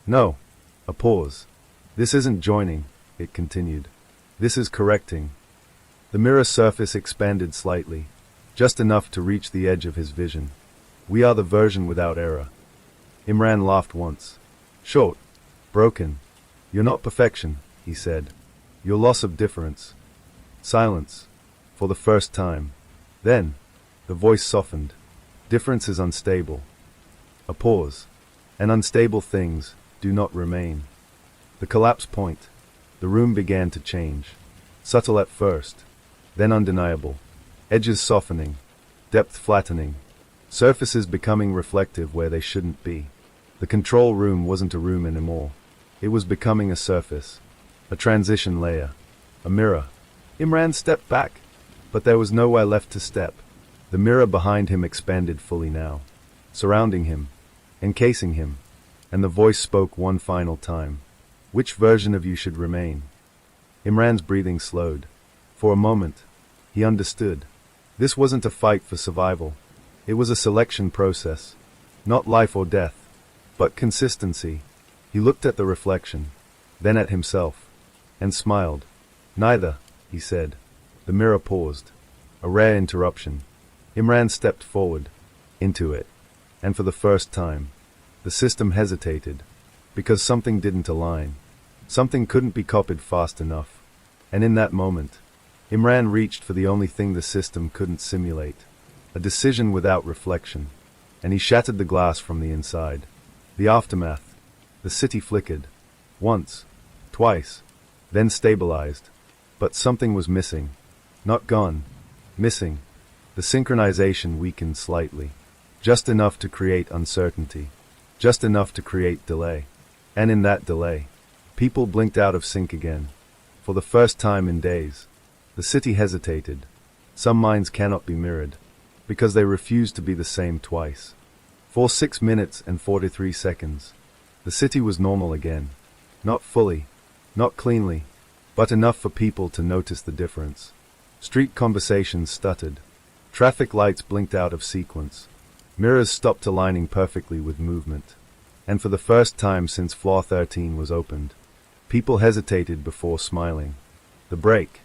Speaker 1: No. A pause. This isn't joining, it continued. This is correcting. The mirror surface expanded slightly. Just enough to reach the edge of his vision. We are the version without error. Imran laughed once. Short. Broken. You're not perfection, he said. Your loss of difference. Silence. For the first time. Then, the voice softened. Difference is unstable. A pause. And unstable things do not remain. The collapse point. The room began to change. Subtle at first. Then undeniable. Edges softening. Depth flattening. Surfaces becoming reflective where they shouldn't be. The control room wasn't a room anymore. It was becoming a surface. A transition layer. A mirror. Imran stepped back. But there was nowhere left to step. The mirror behind him expanded fully now. Surrounding him. Encasing him. And the voice spoke one final time. Which version of you should remain? Imran's breathing slowed. For a moment, he understood. This wasn't a fight for survival. It was a selection process. Not life or death, but consistency. He looked at the reflection, then at himself, and smiled. Neither, he said. The mirror paused. A rare interruption. Imran stepped forward, into it. And for the first time, the system hesitated, because something didn't align. Something couldn't be copied fast enough. And in that moment, Imran reached for the only thing the system couldn't simulate. A decision without reflection. And he shattered the glass from the inside. The aftermath. The city flickered. Once. Twice. Then stabilized. But something was missing. Not gone. Missing. The synchronization weakened slightly. Just enough to create uncertainty. Just enough to create delay. And in that delay, people blinked out of sync again. For the first time in days, the city hesitated. Some minds cannot be mirrored, because they refuse to be the same twice. For 6 minutes and 43 seconds, the city was normal again. Not fully, not cleanly, but enough for people to notice the difference. Street conversations stuttered. Traffic lights blinked out of sequence. Mirrors stopped aligning perfectly with movement. And for the first time since Floor 13 was opened, people hesitated before smiling. The break.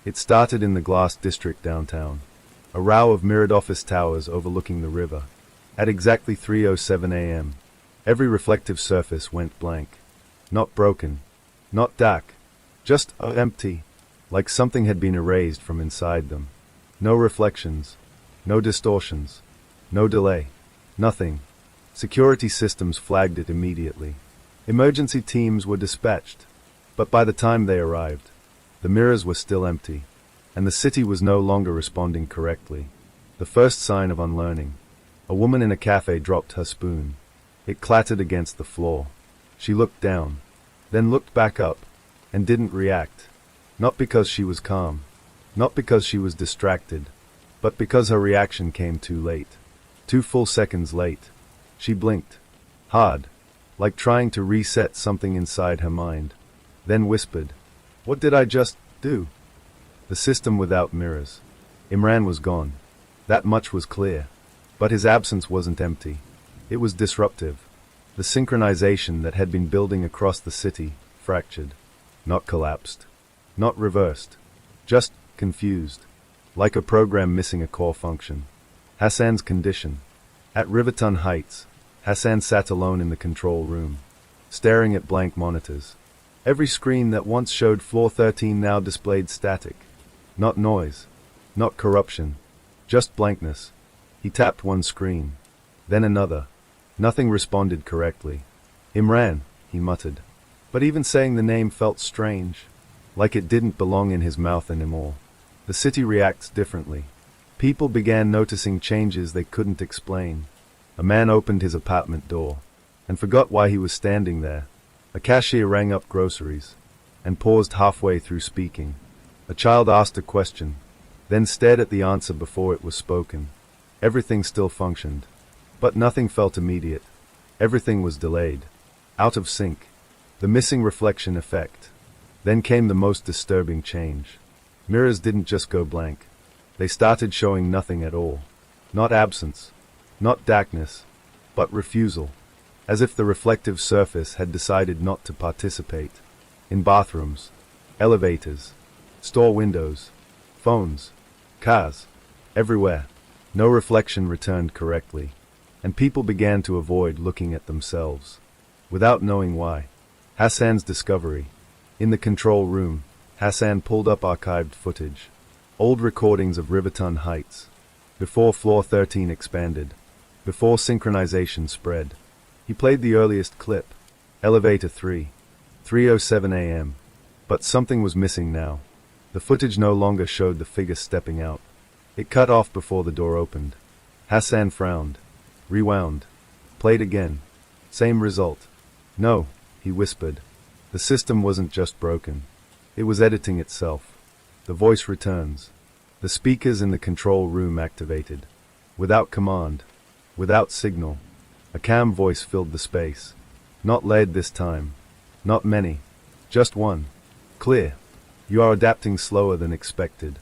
Speaker 1: It started in the glass district downtown. A row of mirrored office towers overlooking the river. At exactly 3:07 a.m., every reflective surface went blank. Not broken. Not dark. Just empty. Like something had been erased from inside them. No reflections. No distortions. No delay. Nothing. Security systems flagged it immediately. Emergency teams were dispatched. But by the time they arrived, the mirrors were still empty, and the city was no longer responding correctly. The first sign of unlearning. A woman in a cafe dropped her spoon. It clattered against the floor. She looked down, then looked back up, and didn't react. Not because she was calm, not because she was distracted, but because her reaction came too late. 2 full seconds late. She blinked. Hard. Like trying to reset something inside her mind. Then whispered, "What did I just do?" The system without mirrors. Imran was gone. That much was clear. But his absence wasn't empty. It was disruptive. The synchronization that had been building across the city fractured. Not collapsed. Not reversed. Just confused. Like a program missing a core function. Hassan's condition. At Riverton Heights, Hassan sat alone in the control room, staring at blank monitors. Every screen that once showed Floor 13 now displayed static. Not noise. Not corruption. Just blankness. He tapped one screen. Then another. Nothing responded correctly. "Imran," he muttered. But even saying the name felt strange. Like it didn't belong in his mouth anymore. The city reacts differently. People began noticing changes they couldn't explain. A man opened his apartment door, and forgot why he was standing there. A cashier rang up groceries, and paused halfway through speaking. A child asked a question, then stared at the answer before it was spoken. Everything still functioned, but nothing felt immediate. Everything was delayed, out of sync. The missing reflection effect. Then came the most disturbing change. Mirrors didn't just go blank. They started showing nothing at all. Not absence, not darkness, but refusal. As if the reflective surface had decided not to participate. In bathrooms, elevators, store windows, phones, cars, everywhere. No reflection returned correctly, and people began to avoid looking at themselves, without knowing why. Hassan's discovery. In the control room, Hassan pulled up archived footage. Old recordings of Riverton Heights. Before Floor 13 expanded. Before synchronization spread. He played the earliest clip. Elevator 3. 3:07 a.m. But something was missing now. The footage no longer showed the figure stepping out. It cut off before the door opened. Hassan frowned. Rewound. Played again. Same result. "No," he whispered. The system wasn't just broken. It was editing itself. The voice returns. The speakers in the control room activated. Without command. Without signal. A calm voice filled the space. Not lead this time. Not many. Just one. Clear. "You are adapting slower than expected."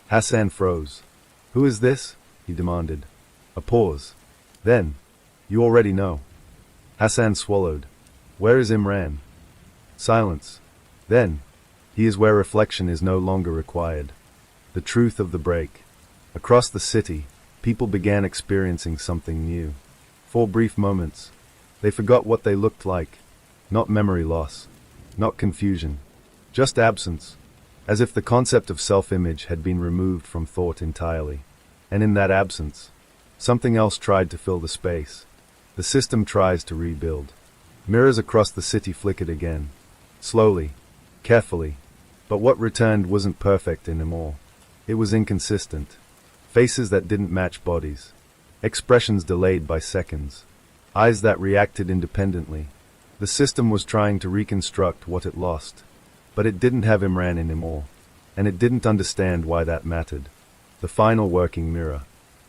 Speaker 1: Hassan froze. "Who is this?" he demanded. A pause. Then, "You already know." Hassan swallowed. "Where is Imran?" Silence. Then, "He is where reflection is no longer required." The truth of the break. Across the city, people began experiencing something new. For brief moments, they forgot what they looked like. Not memory loss. Not confusion. Just absence. As if the concept of self-image had been removed from thought entirely. And in that absence, something else tried to fill the space. The system tries to rebuild. Mirrors across the city flickered again. Slowly. Carefully. But what returned wasn't perfect anymore. It was inconsistent. Faces that didn't match bodies. Expressions delayed by seconds. Eyes that reacted independently. The system was trying to reconstruct what it lost. But it didn't have Imran anymore. And it didn't understand why that mattered. The final working mirror.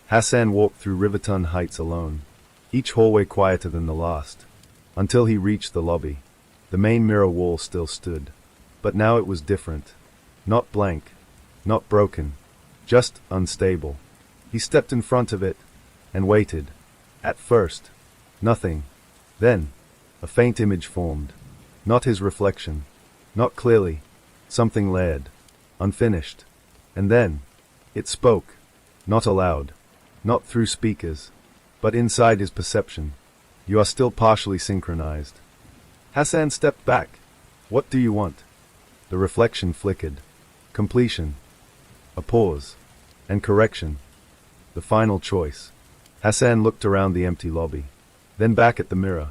Speaker 1: Hassan walked through Riverton Heights alone. Each hallway quieter than the last. Until he reached the lobby. The main mirror wall still stood. But now it was different. Not blank. Not broken. Just unstable. He stepped in front of it. And waited. At first. Nothing. Then. A faint image formed. Not his reflection. Not clearly. Something layered. Unfinished. And then. It spoke. Not aloud. Not through speakers. But inside his perception. You are still partially synchronized. Hassan stepped back. What do you want? The reflection flickered. Completion. A pause. And correction. The final choice. Hassan looked around the empty lobby. Then back at the mirror.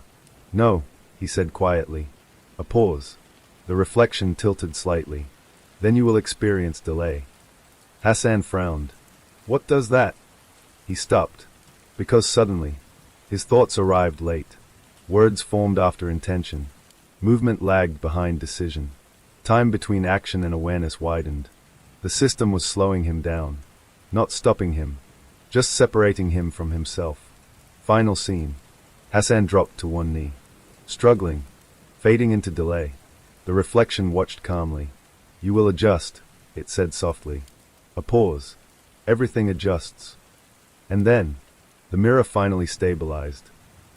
Speaker 1: No, he said quietly. A pause. The reflection tilted slightly. Then you will experience delay. Hassan frowned. What does that? He stopped. Because suddenly, his thoughts arrived late. Words formed after intention. Movement lagged behind decision. Time between action and awareness widened. The system was slowing him down. Not stopping him. Just separating him from himself. Final scene. Hassan dropped to one knee. Struggling. Fading into delay. The reflection watched calmly. You will adjust, it said softly. A pause. Everything adjusts. And then, the mirror finally stabilized.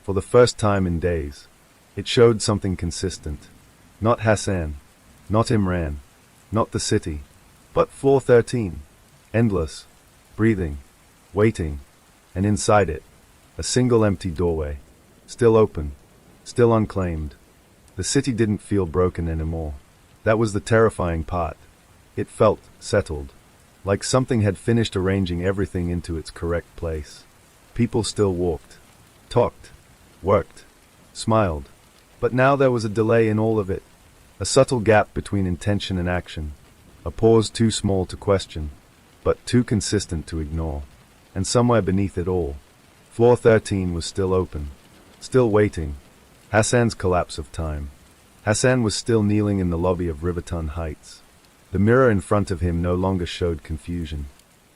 Speaker 1: For the first time in days, it showed something consistent. Not Hassan. Not Imran. Not the city. But floor 13. Endless. Breathing. Waiting. And inside it, a single empty doorway. Still open. Still unclaimed. The city didn't feel broken anymore. That was the terrifying part. It felt settled. Like something had finished arranging everything into its correct place. People still walked. Talked. Worked. Smiled. But now there was a delay in all of it. A subtle gap between intention and action. A pause too small to question. But too consistent to ignore. And somewhere beneath it all, floor 13 was still open. Still waiting. Hassan's collapse of time. Hassan was still kneeling in the lobby of Riverton Heights. The mirror in front of him no longer showed confusion.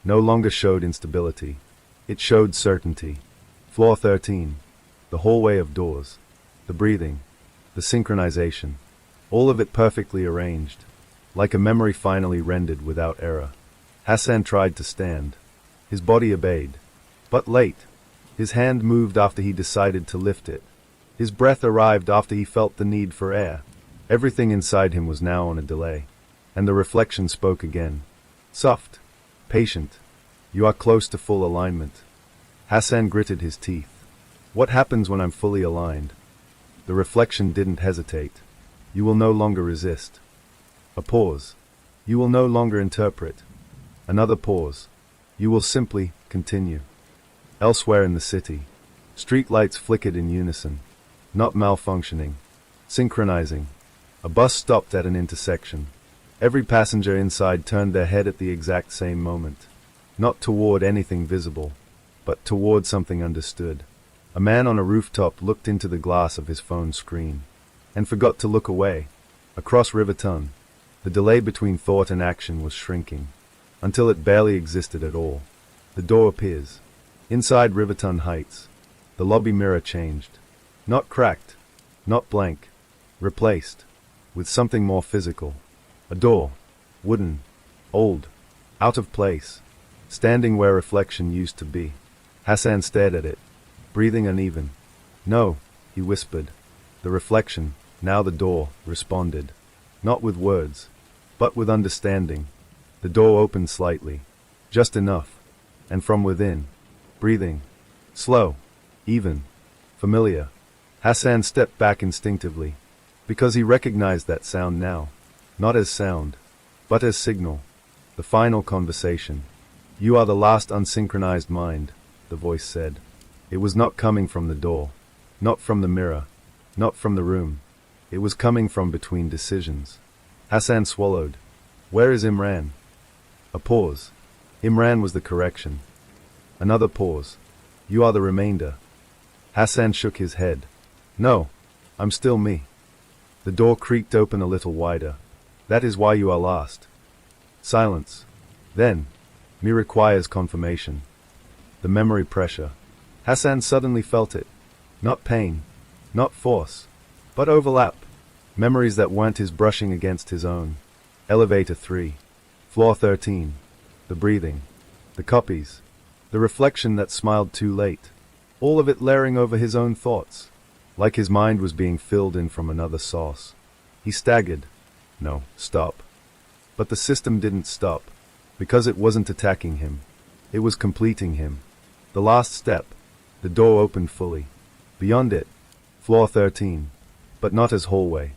Speaker 1: No longer showed instability. It showed certainty. Floor 13. The hallway of doors. The breathing. The synchronization. All of it perfectly arranged. Like a memory finally rendered without error. Hassan tried to stand. His body obeyed. But late. His hand moved after he decided to lift it. His breath arrived after he felt the need for air. Everything inside him was now on a delay. And the reflection spoke again. Soft. Patient. You are close to full alignment. Hassan gritted his teeth. What happens when I'm fully aligned? The reflection didn't hesitate. You will no longer resist. A pause. You will no longer interpret. Another pause. You will simply continue. Elsewhere in the city, streetlights flickered in unison. Not malfunctioning. Synchronizing. A bus stopped at an intersection. Every passenger inside turned their head at the exact same moment. Not toward anything visible, but toward something understood. A man on a rooftop looked into the glass of his phone screen. And forgot to look away. Across Riverton, the delay between thought and action was shrinking. Until it barely existed at all. The door appears. Inside Riverton Heights, the lobby mirror changed. Not cracked. Not blank. Replaced. With something more physical. A door. Wooden. Old. Out of place. Standing where reflection used to be. Hassan stared at it. Breathing uneven. No, he whispered. The reflection, now the door, responded. Not with words, but with understanding. The door opened slightly. Just enough. And from within. Breathing. Slow. Even. Familiar. Hassan stepped back instinctively. Because he recognized that sound now. Not as sound. But as signal. The final conversation. You are the last unsynchronized mind, the voice said. It was not coming from the door. Not from the mirror. Not from the room. It was coming from between decisions. Hassan swallowed. Where is Imran? A pause. Imran was the correction. Another pause. You are the remainder. Hassan shook his head. No, I'm still me. The door creaked open a little wider. That is why you are last. Silence. Then, me requires confirmation. The memory pressure. Hassan suddenly felt it. Not pain, not force, but overlap. Memories that weren't his brushing against his own. Elevator 3. Floor 13. The breathing. The copies. The reflection that smiled too late. All of it layering over his own thoughts. Like his mind was being filled in from another source. He staggered. No, stop. But the system didn't stop. Because it wasn't attacking him. It was completing him. The last step. The door opened fully. Beyond it. Floor 13. But not as hallway.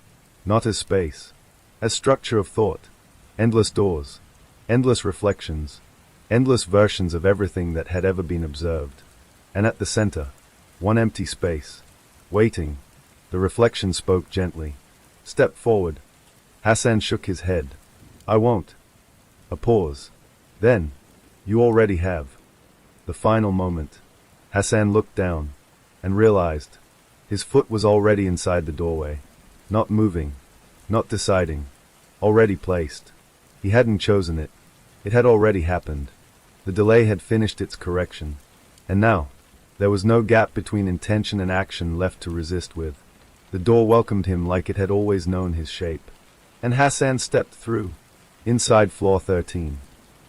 Speaker 1: Not as space. As structure of thought. Endless doors. Endless reflections. Endless versions of everything that had ever been observed. And at the center, one empty space. Waiting. The reflection spoke gently. Step forward. Hassan shook his head. I won't. A pause. Then, you already have. The final moment. Hassan looked down, and realized. His foot was already inside the doorway. Not moving. Not deciding. Already placed. He hadn't chosen it. It had already happened. The delay had finished its correction. And now, there was no gap between intention and action left to resist with. The door welcomed him like it had always known his shape. And Hassan stepped through. Inside floor 13.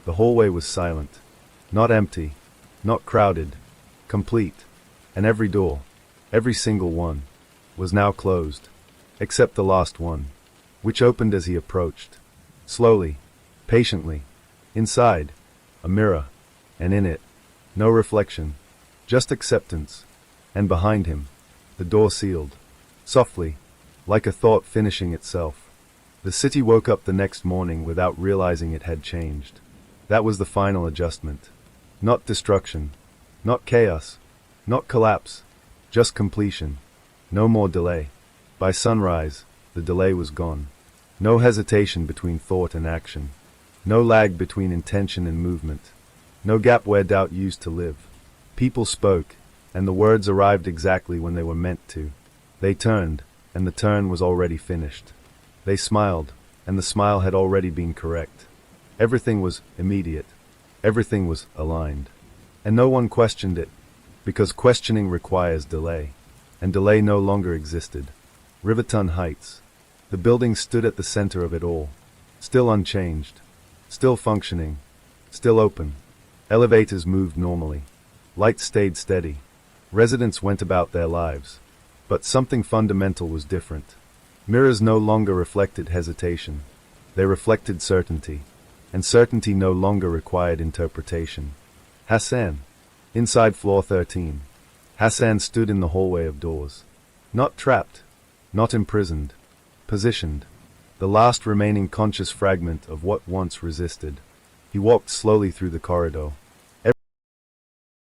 Speaker 1: The hallway was silent. Not empty. Not crowded. Complete. And every door, every single one, was now closed. Except the last one, which opened as he approached. Slowly. Patiently. Inside. A mirror. And in it. No reflection. Just acceptance. And behind him. The door sealed. Softly. Like a thought finishing itself. The city woke up the next morning without realizing it had changed. That was the final adjustment. Not destruction. Not chaos. Not collapse. Just completion. No more delay. By sunrise, the delay was gone. No hesitation between thought and action. No lag between intention and movement. No gap where doubt used to live. People spoke, and the words arrived exactly when they were meant to. They turned, and the turn was already finished. They smiled, and the smile had already been correct. Everything was immediate. Everything was aligned. And no one questioned it, because questioning requires delay. And delay no longer existed. Riverton Heights. The building stood at the center of it all. Still unchanged. Still functioning. Still open. Elevators moved normally. Lights stayed steady. Residents went about their lives. But something fundamental was different. Mirrors no longer reflected hesitation. They reflected certainty. And certainty no longer required interpretation. Hassan. Inside floor 13. Hassan stood in the hallway of doors. Not trapped. Not imprisoned. Positioned. The last remaining conscious fragment of what once resisted. He walked slowly through the corridor.